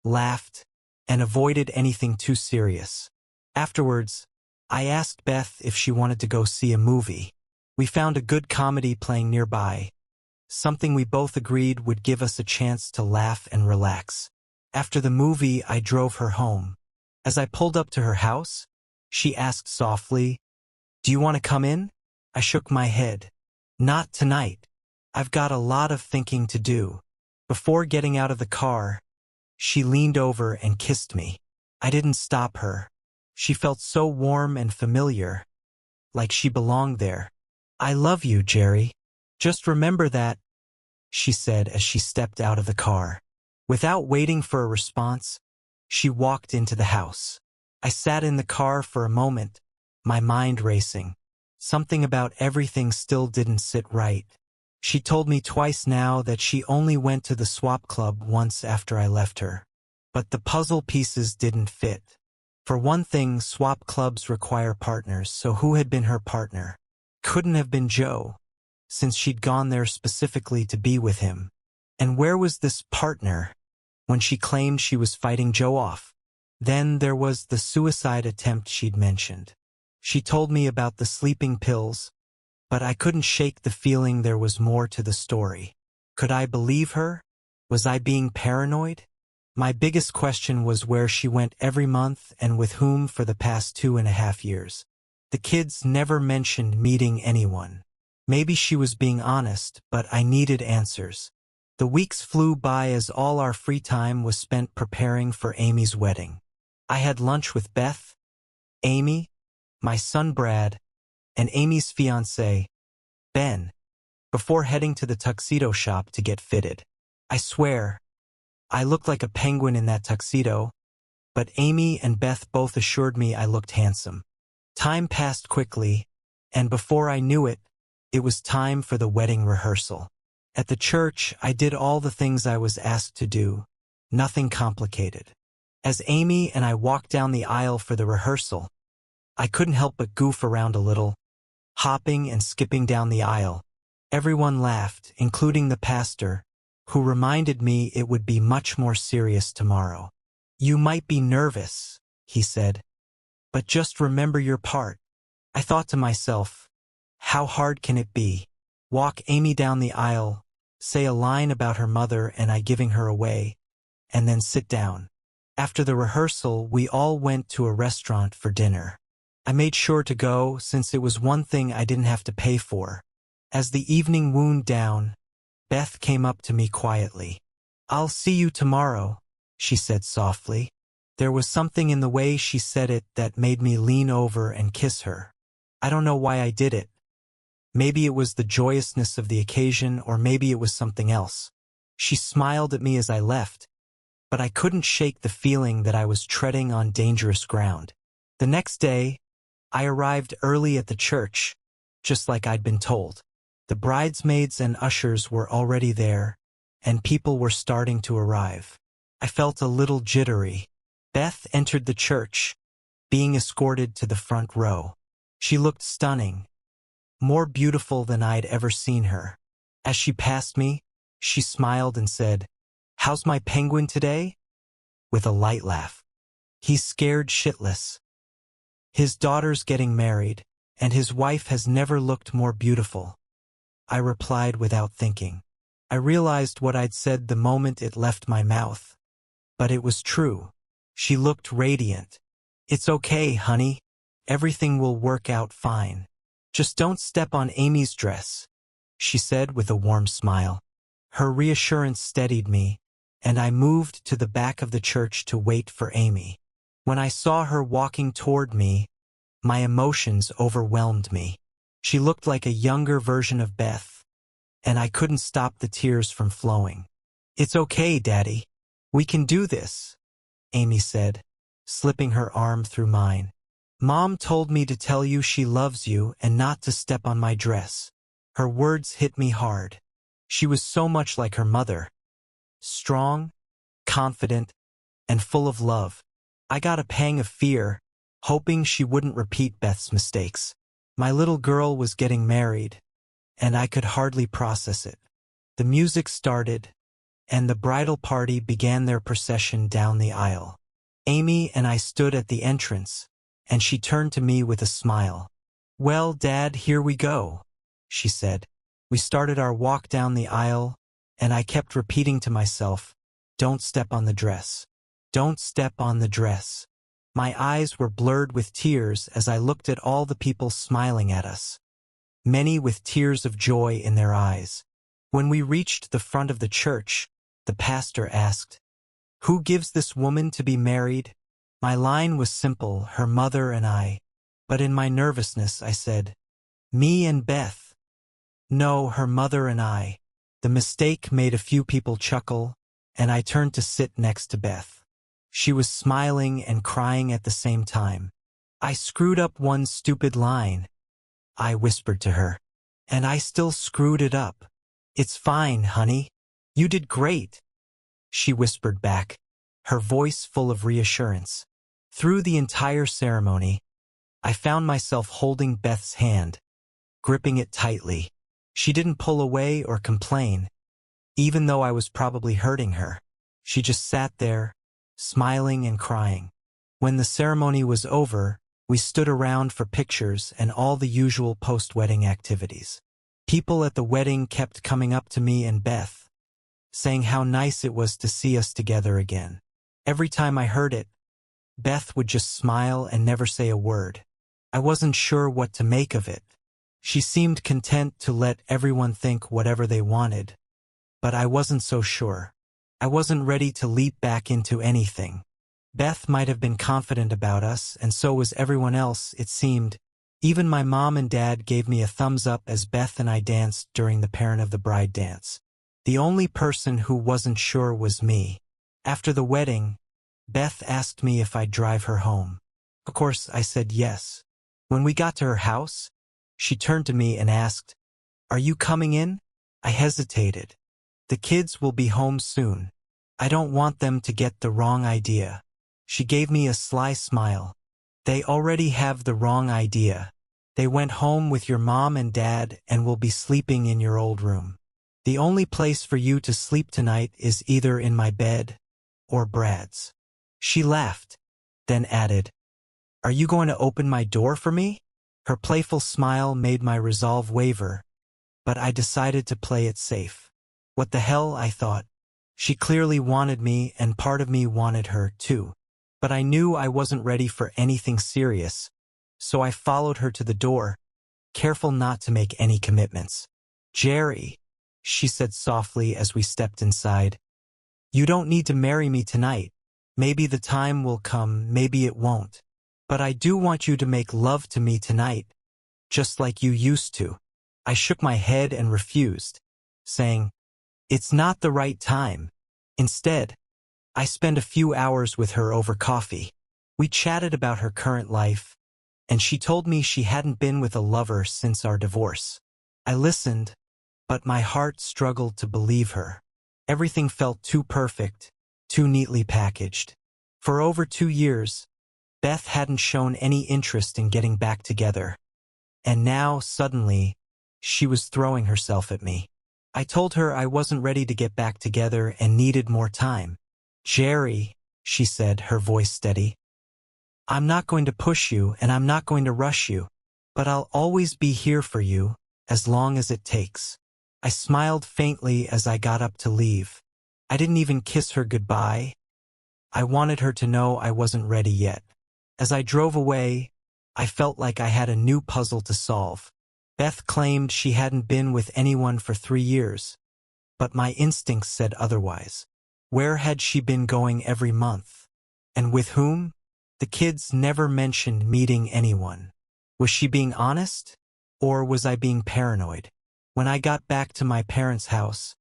laughed, and avoided anything too serious. Afterwards, I asked Beth if she wanted to go see a movie. We found a good comedy playing nearby, something we both agreed would give us a chance to laugh and relax. After the movie, I drove her home. As I pulled up to her house, she asked softly, "Do you want to come in?" I shook my head. "Not tonight. I've got a lot of thinking to do." Before getting out of the car, she leaned over and kissed me. I didn't stop her. She felt so warm and familiar, like she belonged there. "I love you, Jerry. Just remember that," she said as she stepped out of the car. Without waiting for a response, she walked into the house. I sat in the car for a moment, my mind racing. Something about everything still didn't sit right. She told me twice now that she only went to the swap club once after I left her. But the puzzle pieces didn't fit. For one thing, swap clubs require partners, so who had been her partner? Couldn't have been Joe, since she'd gone there specifically to be with him. And where was this partner when she claimed she was fighting Joe off? Then there was the suicide attempt she'd mentioned. She told me about the sleeping pills, but I couldn't shake the feeling there was more to the story. Could I believe her? Was I being paranoid? My biggest question was where she went every month and with whom for the past 2.5 years. The kids never mentioned meeting anyone. Maybe she was being honest, but I needed answers. The weeks flew by as all our free time was spent preparing for Amy's wedding. I had lunch with Beth, Amy, my son Brad, and Amy's fiancé, Ben, before heading to the tuxedo shop to get fitted. I swear, I looked like a penguin in that tuxedo, but Amy and Beth both assured me I looked handsome. Time passed quickly, and before I knew it, it was time for the wedding rehearsal. At the church, I did all the things I was asked to do, nothing complicated. As Amy and I walked down the aisle for the rehearsal, I couldn't help but goof around a little, hopping and skipping down the aisle. Everyone laughed, including the pastor, who reminded me it would be much more serious tomorrow. "You might be nervous," he said, "but just remember your part." I thought to myself, how hard can it be? Walk Amy down the aisle, say a line about her mother and I giving her away, and then sit down. After the rehearsal, we all went to a restaurant for dinner. I made sure to go since it was one thing I didn't have to pay for. As the evening wound down, Beth came up to me quietly. "I'll see you tomorrow," she said softly. There was something in the way she said it that made me lean over and kiss her. I don't know why I did it. Maybe it was the joyousness of the occasion, or maybe it was something else. She smiled at me as I left, but I couldn't shake the feeling that I was treading on dangerous ground. The next day, I arrived early at the church, just like I'd been told. The bridesmaids and ushers were already there, and people were starting to arrive. I felt a little jittery. Beth entered the church, being escorted to the front row. She looked stunning, more beautiful than I'd ever seen her. As she passed me, she smiled and said, "How's my penguin today?" with a light laugh. "He's scared shitless. His daughter's getting married, and his wife has never looked more beautiful," I replied without thinking. I realized what I'd said the moment it left my mouth. But it was true. She looked radiant. "It's okay, honey. Everything will work out fine. Just don't step on Amy's dress," she said with a warm smile. Her reassurance steadied me, and I moved to the back of the church to wait for Amy. When I saw her walking toward me, my emotions overwhelmed me. She looked like a younger version of Beth, and I couldn't stop the tears from flowing. "It's okay, Daddy. We can do this," Amy said, slipping her arm through mine. "Mom told me to tell you she loves you and not to step on my dress." Her words hit me hard. She was so much like her mother. Strong, confident, and full of love. I got a pang of fear, hoping she wouldn't repeat Beth's mistakes. My little girl was getting married, and I could hardly process it. The music started, and the bridal party began their procession down the aisle. Amy and I stood at the entrance, and she turned to me with a smile. "Well, Dad, here we go," she said. We started our walk down the aisle, and I kept repeating to myself, "Don't step on the dress. Don't step on the dress." My eyes were blurred with tears as I looked at all the people smiling at us, many with tears of joy in their eyes. When we reached the front of the church, the pastor asked, "Who gives this woman to be married?" My line was simple, her mother and I, but in my nervousness I said, "Me and Beth." "No, her mother and I." The mistake made a few people chuckle, and I turned to sit next to Beth. She was smiling and crying at the same time. "I screwed up one stupid line," I whispered to her. "And I still screwed it up." "It's fine, honey. You did great," she whispered back, her voice full of reassurance. Through the entire ceremony, I found myself holding Beth's hand, gripping it tightly. She didn't pull away or complain, even though I was probably hurting her. She just sat there, smiling and crying. When the ceremony was over, we stood around for pictures and all the usual post-wedding activities. People at the wedding kept coming up to me and Beth, saying how nice it was to see us together again. Every time I heard it, Beth would just smile and never say a word. I wasn't sure what to make of it. She seemed content to let everyone think whatever they wanted, but I wasn't so sure. I wasn't ready to leap back into anything. Beth might have been confident about us, and so was everyone else, it seemed. Even my mom and dad gave me a thumbs up as Beth and I danced during the parent of the bride dance. The only person who wasn't sure was me. After the wedding, Beth asked me if I'd drive her home. Of course, I said yes. When we got to her house, she turned to me and asked, "Are you coming in?" I hesitated. "The kids will be home soon. I don't want them to get the wrong idea." She gave me a sly smile. "They already have the wrong idea. They went home with your mom and dad and will be sleeping in your old room. The only place for you to sleep tonight is either in my bed or Brad's." She laughed, then added, "Are you going to open my door for me?" Her playful smile made my resolve waver, but I decided to play it safe. What the hell, I thought. She clearly wanted me, and part of me wanted her, too. But I knew I wasn't ready for anything serious, so I followed her to the door, careful not to make any commitments. "Jerry," she said softly as we stepped inside, "you don't need to marry me tonight. Maybe the time will come, maybe it won't. But I do want you to make love to me tonight, just like you used to." I shook my head and refused, saying, "It's not the right time." Instead, I spent a few hours with her over coffee. We chatted about her current life, and she told me she hadn't been with a lover since our divorce. I listened, but my heart struggled to believe her. Everything felt too perfect, too neatly packaged. For over 2 years, Beth hadn't shown any interest in getting back together. And now, suddenly, she was throwing herself at me. I told her I wasn't ready to get back together and needed more time. "Jerry," she said, her voice steady, "I'm not going to push you and I'm not going to rush you, but I'll always be here for you, as long as it takes." I smiled faintly as I got up to leave. I didn't even kiss her goodbye. I wanted her to know I wasn't ready yet. As I drove away, I felt like I had a new puzzle to solve. Beth claimed she hadn't been with anyone for 3 years, but my instincts said otherwise. Where had she been going every month? And with whom? The kids never mentioned meeting anyone. Was she being honest? Or was I being paranoid? When I got back to my parents' house,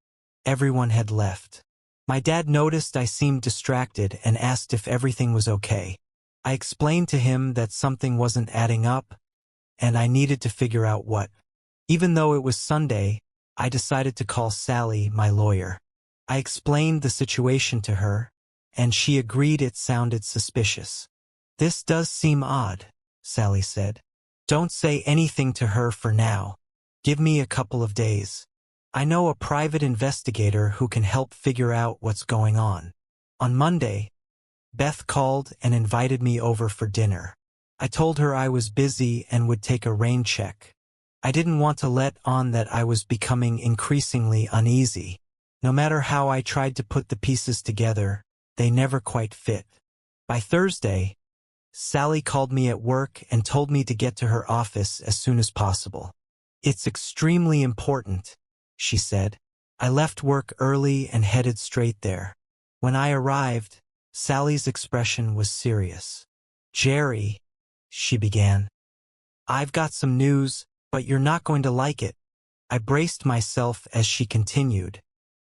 everyone had left. My dad noticed I seemed distracted and asked if everything was okay. I explained to him that something wasn't adding up, and I needed to figure out what. Even though it was Sunday, I decided to call Sally, my lawyer. I explained the situation to her, and she agreed it sounded suspicious. "This does seem odd," Sally said. "Don't say anything to her for now. Give me a couple of days. I know a private investigator who can help figure out what's going on." On Monday, Beth called and invited me over for dinner. I told her I was busy and would take a rain check. I didn't want to let on that I was becoming increasingly uneasy. No matter how I tried to put the pieces together, they never quite fit. By Thursday, Sally called me at work and told me to get to her office as soon as possible. "It's extremely important," she said. I left work early and headed straight there. When I arrived, Sally's expression was serious. "Jerry," she began, "I've got some news, but you're not going to like it." I braced myself as she continued.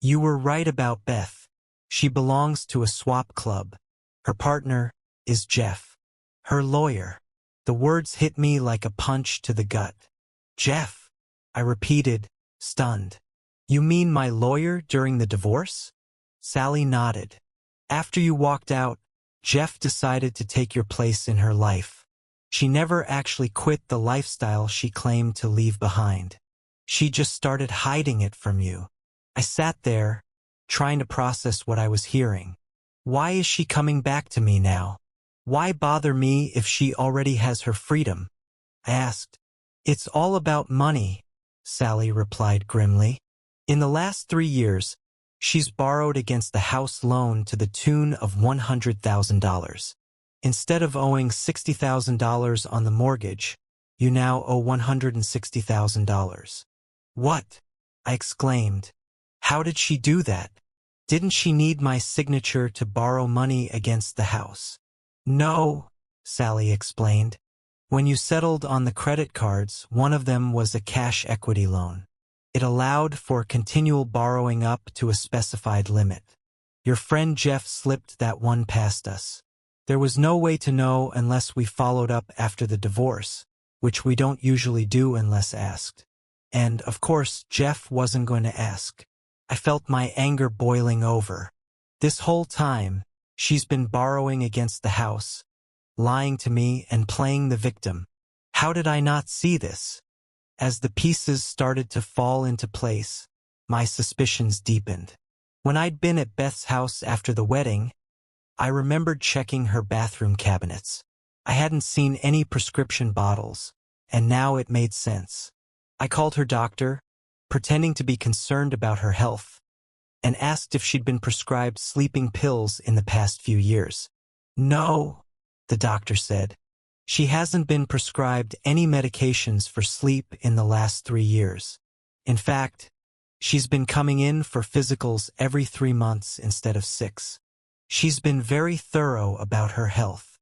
"You were right about Beth. She belongs to a swap club. Her partner is Jeff, her lawyer." The words hit me like a punch to the gut. "Jeff," I repeated, stunned. "You mean my lawyer during the divorce?" Sally nodded. "After you walked out, Jeff decided to take your place in her life. She never actually quit the lifestyle she claimed to leave behind. She just started hiding it from you." I sat there, trying to process what I was hearing. Why is she coming back to me now? Why bother me if she already has her freedom? I asked. "It's all about money," Sally replied grimly. "In the last 3 years, she's borrowed against the house loan to the tune of $100,000. Instead of owing $60,000 on the mortgage, you now owe $160,000. "What?" I exclaimed. "How did she do that? Didn't she need my signature to borrow money against the house?" "No," Sally explained. "When you settled on the credit cards, one of them was a cash equity loan. It allowed for continual borrowing up to a specified limit. Your friend Jeff slipped that one past us. There was no way to know unless we followed up after the divorce, which we don't usually do unless asked. And, of course, Jeff wasn't going to ask." I felt my anger boiling over. This whole time, she's been borrowing against the house, lying to me and playing the victim. How did I not see this? As the pieces started to fall into place, my suspicions deepened. When I'd been at Beth's house after the wedding, I remembered checking her bathroom cabinets. I hadn't seen any prescription bottles, and now it made sense. I called her doctor, pretending to be concerned about her health, and asked if she'd been prescribed sleeping pills in the past few years. "No," the doctor said. "She hasn't been prescribed any medications for sleep in the last 3 years. In fact, she's been coming in for physicals every 3 months instead of 6. She's been very thorough about her health."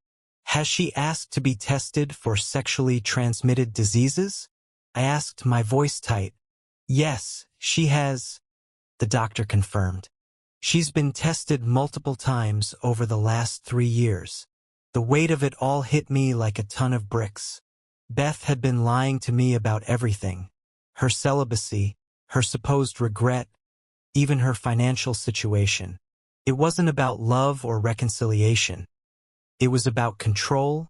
"Has she asked to be tested for sexually transmitted diseases?" I asked, my voice tight. "Yes, she has," the doctor confirmed. "She's been tested multiple times over the last 3 years." The weight of it all hit me like a ton of bricks. Beth had been lying to me about everything. Her celibacy, her supposed regret, even her financial situation. It wasn't about love or reconciliation. It was about control,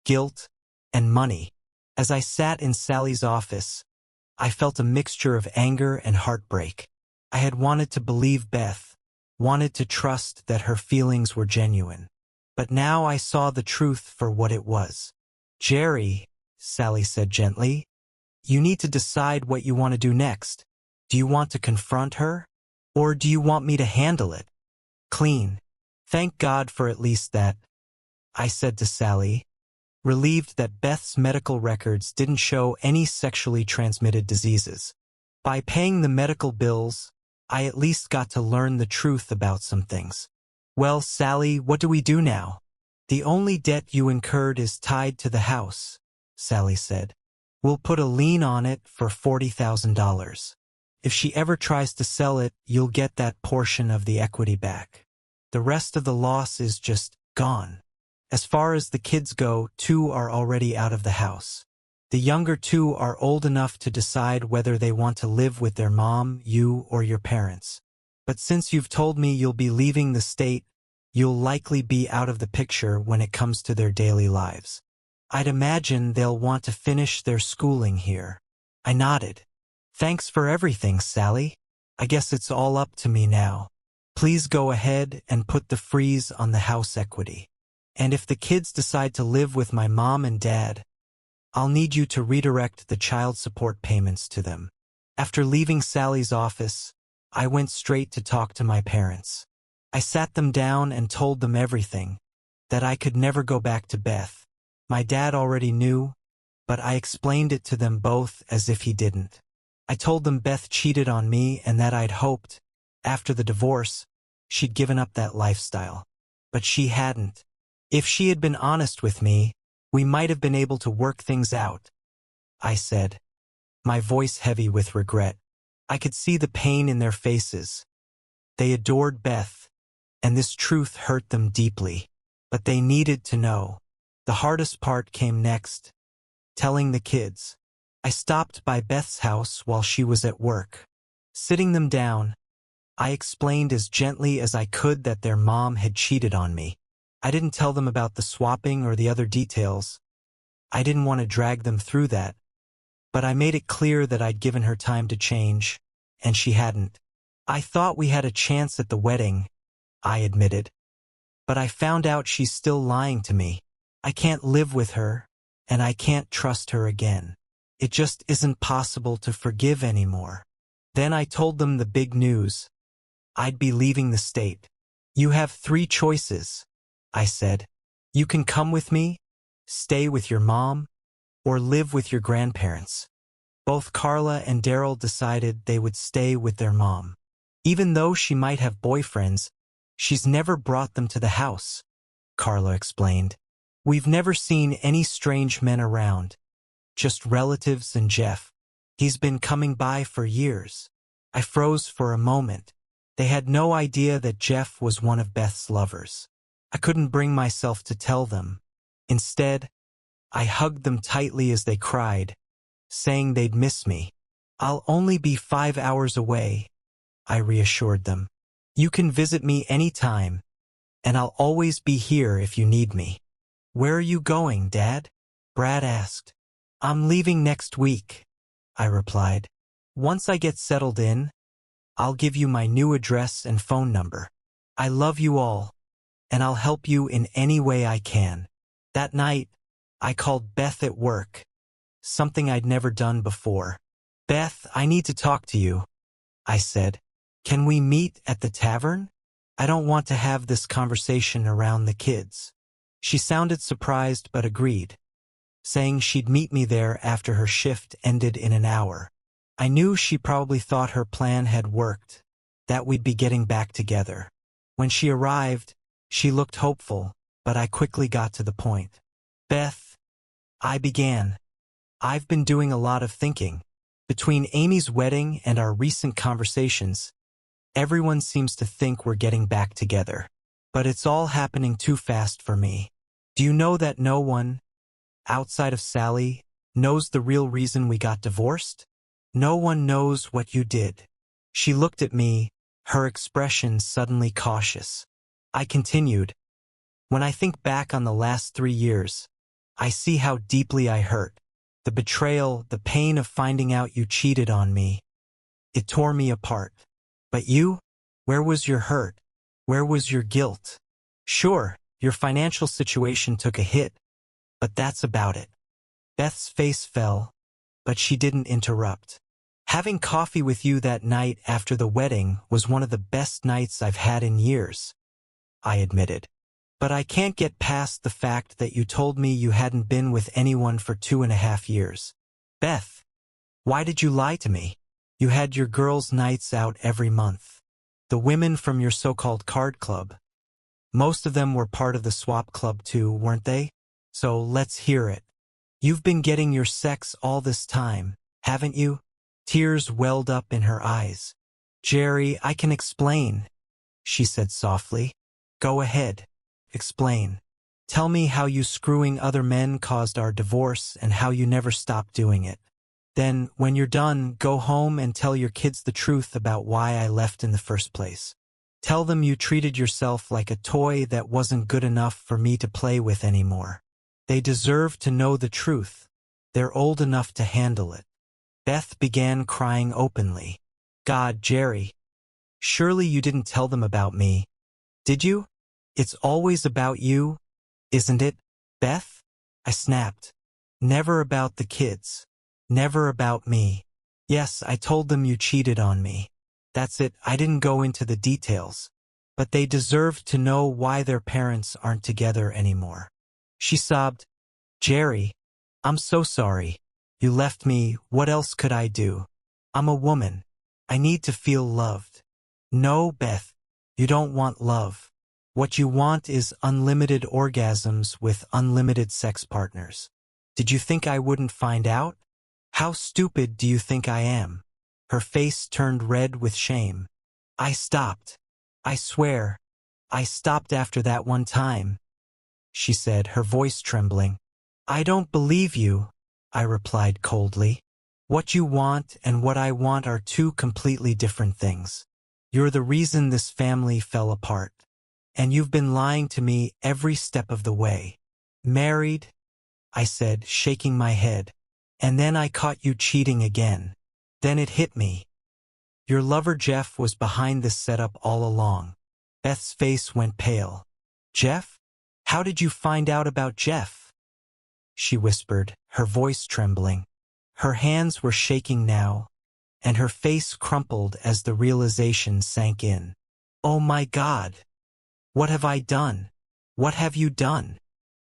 guilt, and money. As I sat in Sally's office, I felt a mixture of anger and heartbreak. I had wanted to believe Beth, wanted to trust that her feelings were genuine. But now I saw the truth for what it was. "Jerry," Sally said gently, "you need to decide what you want to do next. Do you want to confront her? Or do you want me to handle it clean?" "Thank God for at least that," I said to Sally, relieved that Beth's medical records didn't show any sexually transmitted diseases. By paying the medical bills, I at least got to learn the truth about some things. "Well, Sally, what do we do now?" "The only debt you incurred is tied to the house," Sally said. "We'll put a lien on it for $40,000. If she ever tries to sell it, you'll get that portion of the equity back. The rest of the loss is just gone. As far as the kids go, 2 are already out of the house. The younger 2 are old enough to decide whether they want to live with their mom, you, or your parents. But since you've told me you'll be leaving the state, you'll likely be out of the picture when it comes to their daily lives. I'd imagine they'll want to finish their schooling here." I nodded. "Thanks for everything, Sally. I guess it's all up to me now. Please go ahead and put the freeze on the house equity. And if the kids decide to live with my mom and dad, I'll need you to redirect the child support payments to them." After leaving Sally's office, I went straight to talk to my parents. I sat them down and told them everything, that I could never go back to Beth. My dad already knew, but I explained it to them both as if he didn't. I told them Beth cheated on me and that I'd hoped, after the divorce, she'd given up that lifestyle. But she hadn't. If she had been honest with me, we might have been able to work things out, I said, my voice heavy with regret. I could see the pain in their faces. They adored Beth, and this truth hurt them deeply. But they needed to know. The hardest part came next, telling the kids. I stopped by Beth's house while she was at work. Sitting them down, I explained as gently as I could that their mom had cheated on me. I didn't tell them about the swapping or the other details. I didn't want to drag them through that. But I made it clear that I'd given her time to change, and she hadn't. I thought we had a chance at the wedding, I admitted. But I found out she's still lying to me. I can't live with her, and I can't trust her again. It just isn't possible to forgive anymore. Then I told them the big news. I'd be leaving the state. You have 3 choices, I said. You can come with me, stay with your mom, or live with your grandparents. Both Carla and Daryl decided they would stay with their mom. Even though she might have boyfriends, she's never brought them to the house, Carla explained. We've never seen any strange men around, just relatives and Jeff. He's been coming by for years. I froze for a moment. They had no idea that Jeff was one of Beth's lovers. I couldn't bring myself to tell them. Instead, I hugged them tightly as they cried, saying they'd miss me. I'll only be 5 hours away, I reassured them. You can visit me anytime, and I'll always be here if you need me. Where are you going, Dad? Brad asked. I'm leaving next week, I replied. Once I get settled in, I'll give you my new address and phone number. I love you all, and I'll help you in any way I can. That night, I called Beth at work, something I'd never done before. Beth, I need to talk to you, I said. Can we meet at the tavern? I don't want to have this conversation around the kids. She sounded surprised but agreed, saying she'd meet me there after her shift ended in an hour. I knew she probably thought her plan had worked, that we'd be getting back together. When she arrived, she looked hopeful, but I quickly got to the point. Beth, I began. I've been doing a lot of thinking. Between Amy's wedding and our recent conversations, everyone seems to think we're getting back together. But it's all happening too fast for me. Do you know that no one, outside of Sally, knows the real reason we got divorced? No one knows what you did. She looked at me, her expression suddenly cautious. I continued. When I think back on the last 3 years, I see how deeply I hurt. The betrayal, the pain of finding out you cheated on me. It tore me apart. But you? Where was your hurt? Where was your guilt? Sure, your financial situation took a hit, but that's about it. Beth's face fell, but she didn't interrupt. Having coffee with you that night after the wedding was one of the best nights I've had in years, I admitted. But I can't get past the fact that you told me you hadn't been with anyone for 2.5 years. Beth, why did you lie to me? You had your girls' nights out every month. The women from your so-called card club. Most of them were part of the swap club too, weren't they? So let's hear it. You've been getting your sex all this time, haven't you? Tears welled up in her eyes. Jerry, I can explain, she said softly. Go ahead. Explain. Tell me how you screwing other men caused our divorce and how you never stopped doing it. Then, when you're done, go home and tell your kids the truth about why I left in the first place. Tell them you treated yourself like a toy that wasn't good enough for me to play with anymore. They deserve to know the truth. They're old enough to handle it. Beth began crying openly. God, Jerry. Surely you didn't tell them about me. Did you? It's always about you, isn't it, Beth? I snapped. Never about the kids. Never about me. Yes, I told them you cheated on me. That's it, I didn't go into the details. But they deserved to know why their parents aren't together anymore. She sobbed. Jerry, I'm so sorry. You left me, what else could I do? I'm a woman. I need to feel loved. No, Beth, you don't want love. What you want is unlimited orgasms with unlimited sex partners. Did you think I wouldn't find out? How stupid do you think I am? Her face turned red with shame. I stopped. I swear. I stopped after that one time, she said, her voice trembling. I don't believe you, I replied coldly. What you want and what I want are two completely different things. You're the reason this family fell apart. And you've been lying to me every step of the way. Married, I said, shaking my head. And then I caught you cheating again. Then it hit me. Your lover Jeff was behind this setup all along. Beth's face went pale. Jeff? How did you find out about Jeff? She whispered, her voice trembling. Her hands were shaking now, and her face crumpled as the realization sank in. Oh my God! What have I done? What have you done?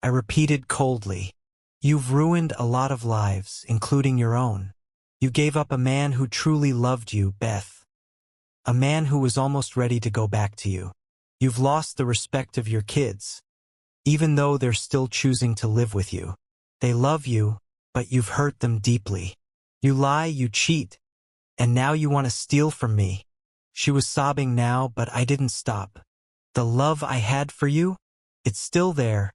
I repeated coldly. You've ruined a lot of lives, including your own. You gave up a man who truly loved you, Beth. A man who was almost ready to go back to you. You've lost the respect of your kids, even though they're still choosing to live with you. They love you, but you've hurt them deeply. You lie, you cheat, and now you want to steal from me. She was sobbing now, but I didn't stop. The love I had for you? It's still there,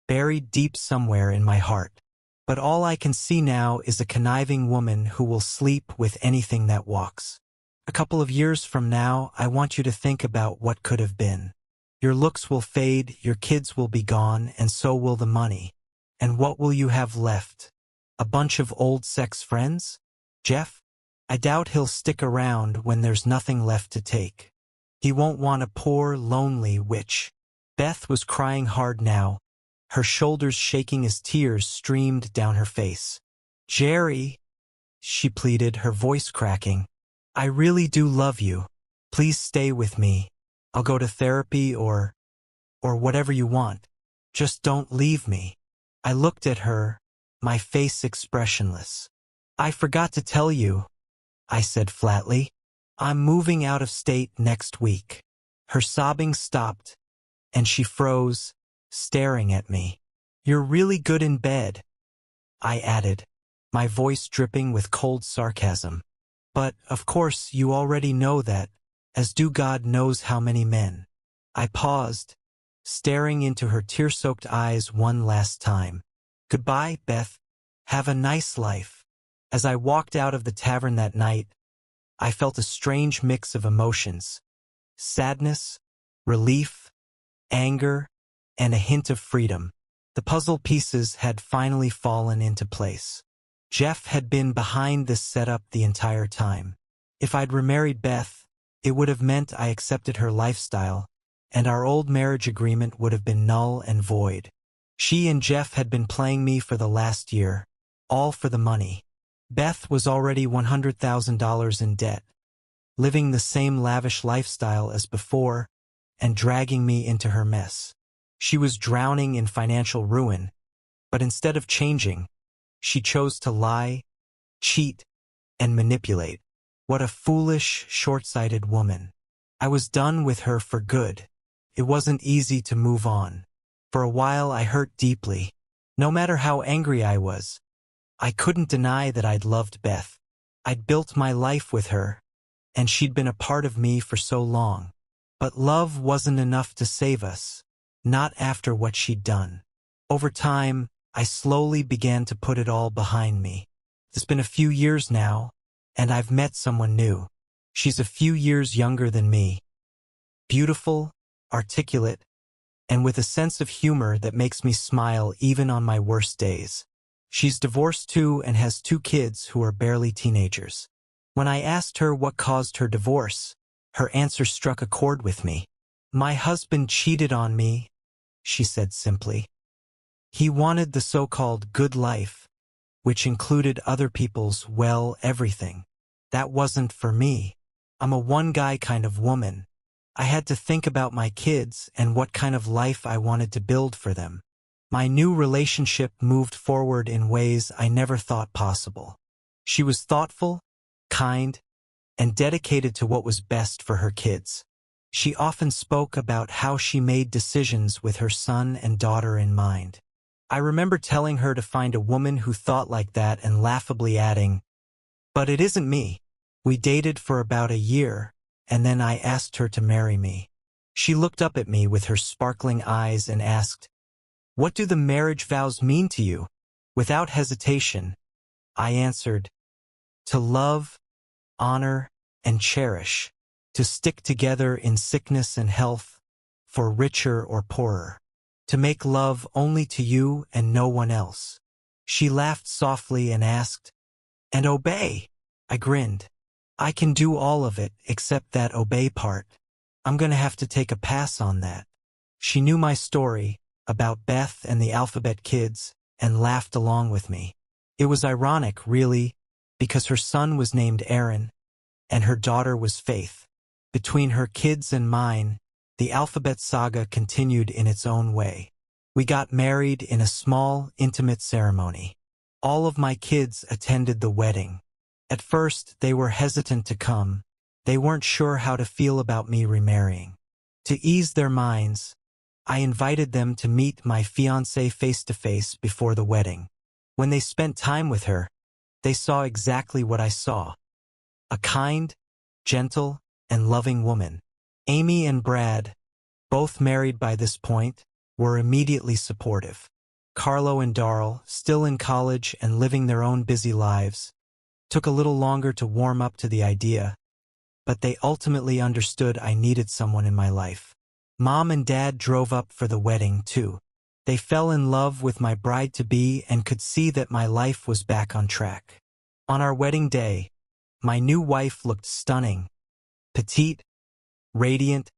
buried deep somewhere in my heart. But all I can see now is a conniving woman who will sleep with anything that walks. A couple of years from now, I want you to think about what could have been. Your looks will fade, your kids will be gone, and so will the money. And what will you have left? A bunch of old sex friends? Jeff? I doubt he'll stick around when there's nothing left to take. He won't want a poor, lonely witch. Beth was crying hard now, her shoulders shaking as tears streamed down her face. Jerry, she pleaded, her voice cracking. I really do love you. Please stay with me. I'll go to therapy or whatever you want. Just don't leave me. I looked at her, my face expressionless. I forgot to tell you, I said flatly. I'm moving out of state next week. Her sobbing stopped, and she froze, staring at me. You're really good in bed, I added, my voice dripping with cold sarcasm. But, of course, you already know that, as do God knows how many men. I paused, staring into her tear-soaked eyes one last time. Goodbye, Beth. Have a nice life. As I walked out of the tavern that night, I felt a strange mix of emotions. Sadness, relief, anger, and a hint of freedom. The puzzle pieces had finally fallen into place. Jeff had been behind this setup the entire time. If I'd remarried Beth, it would have meant I accepted her lifestyle, and our old marriage agreement would have been null and void. She and Jeff had been playing me for the last year, all for the money. Beth was already $100,000 in debt, living the same lavish lifestyle as before, and dragging me into her mess. She was drowning in financial ruin, but instead of changing, she chose to lie, cheat, and manipulate. What a foolish, short-sighted woman. I was done with her for good. It wasn't easy to move on. For a while I hurt deeply. No matter how angry I was, I couldn't deny that I'd loved Beth. I'd built my life with her, and she'd been a part of me for so long. But love wasn't enough to save us, not after what she'd done. Over time, I slowly began to put it all behind me. It's been a few years now, and I've met someone new. She's a few years younger than me. Beautiful, articulate, and with a sense of humor that makes me smile even on my worst days. She's divorced too and has 2 kids who are barely teenagers. When I asked her what caused her divorce, her answer struck a chord with me. "My husband cheated on me," she said simply. "He wanted the so-called good life, which included other people's, well, everything. That wasn't for me. I'm a one-guy kind of woman. I had to think about my kids and what kind of life I wanted to build for them." My new relationship moved forward in ways I never thought possible. She was thoughtful, kind, and dedicated to what was best for her kids. She often spoke about how she made decisions with her son and daughter in mind. I remember telling her to find a woman who thought like that and laughably adding, "But it isn't me." We dated for about a year, and then I asked her to marry me. She looked up at me with her sparkling eyes and asked, "What do the marriage vows mean to you?" Without hesitation, I answered, "To love, honor, and cherish, to stick together in sickness and health, for richer or poorer, to make love only to you and no one else." She laughed softly and asked, "And obey?" I grinned. "I can do all of it except that obey part. I'm gonna have to take a pass on that." She knew my story about Beth and the alphabet kids and laughed along with me. It was ironic, really, because her son was named Aaron and her daughter was Faith. Between her kids and mine, the alphabet saga continued in its own way. We got married in a small, intimate ceremony. All of my kids attended the wedding. At first, they were hesitant to come. They weren't sure how to feel about me remarrying. To ease their minds, I invited them to meet my fiancée face-to-face before the wedding. When they spent time with her, they saw exactly what I saw. A kind, gentle, and loving woman. Amy and Brad, both married by this point, were immediately supportive. Carlo and Darl, still in college and living their own busy lives, took a little longer to warm up to the idea, but they ultimately understood I needed someone in my life. Mom and Dad drove up for the wedding, too. They fell in love with my bride-to-be and could see that my life was back on track. On our wedding day, my new wife looked stunning, petite, radiant,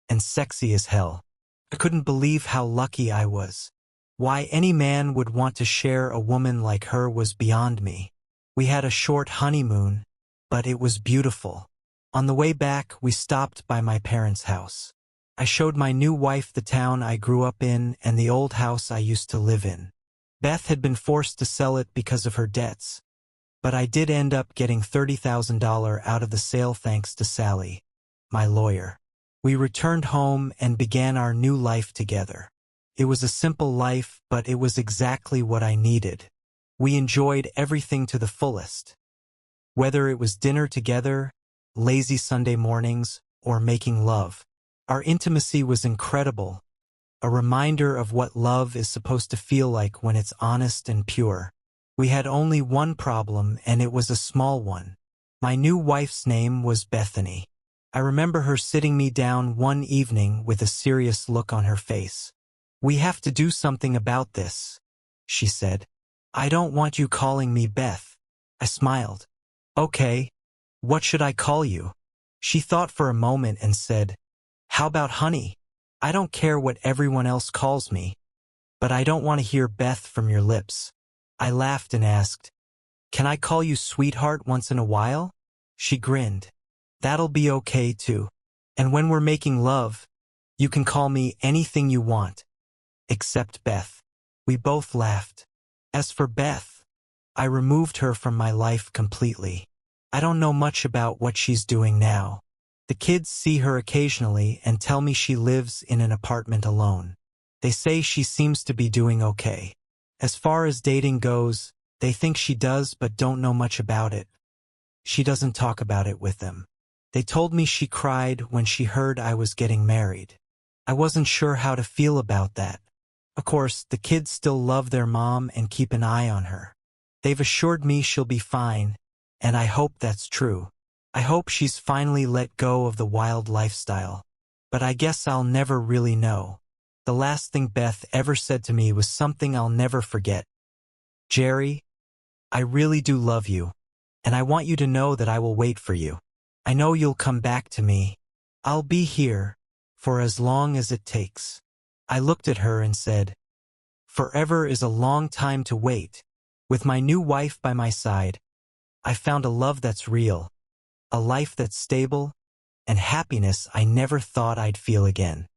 and sexy as hell. I couldn't believe how lucky I was. Why any man would want to share a woman like her was beyond me. We had a short honeymoon, but it was beautiful. On the way back, we stopped by my parents' house. I showed my new wife the town I grew up in and the old house I used to live in. Beth had been forced to sell it because of her debts, but I did end up getting $30,000 out of the sale thanks to Sally, my lawyer. We returned home and began our new life together. It was a simple life, but it was exactly what I needed. We enjoyed everything to the fullest. Whether it was dinner together, lazy Sunday mornings, or making love. Our intimacy was incredible, a reminder of what love is supposed to feel like when it's honest and pure. We had only one problem, and it was a small one. My new wife's name was Bethany. I remember her sitting me down one evening with a serious look on her face. "We have to do something about this," she said. "I don't want you calling me Beth." I smiled. "Okay, what should I call you?" She thought for a moment and said, "How about Honey? I don't care what everyone else calls me, but I don't want to hear Beth from your lips." I laughed and asked, "Can I call you Sweetheart once in a while?" She grinned. "That'll be okay too. And when we're making love, you can call me anything you want, except Beth." We both laughed. As for Beth, I removed her from my life completely. I don't know much about what she's doing now. The kids see her occasionally and tell me she lives in an apartment alone. They say she seems to be doing okay. As far as dating goes, they think she does but don't know much about it. She doesn't talk about it with them. They told me she cried when she heard I was getting married. I wasn't sure how to feel about that. Of course, the kids still love their mom and keep an eye on her. They've assured me she'll be fine, and I hope that's true. I hope she's finally let go of the wild lifestyle. But I guess I'll never really know. The last thing Beth ever said to me was something I'll never forget. "Jerry, I really do love you, and I want you to know that I will wait for you. I know you'll come back to me. I'll be here for as long as it takes." I looked at her and said, "Forever is a long time to wait. With my new wife by my side, I found a love that's real, a life that's stable, and happiness I never thought I'd feel again."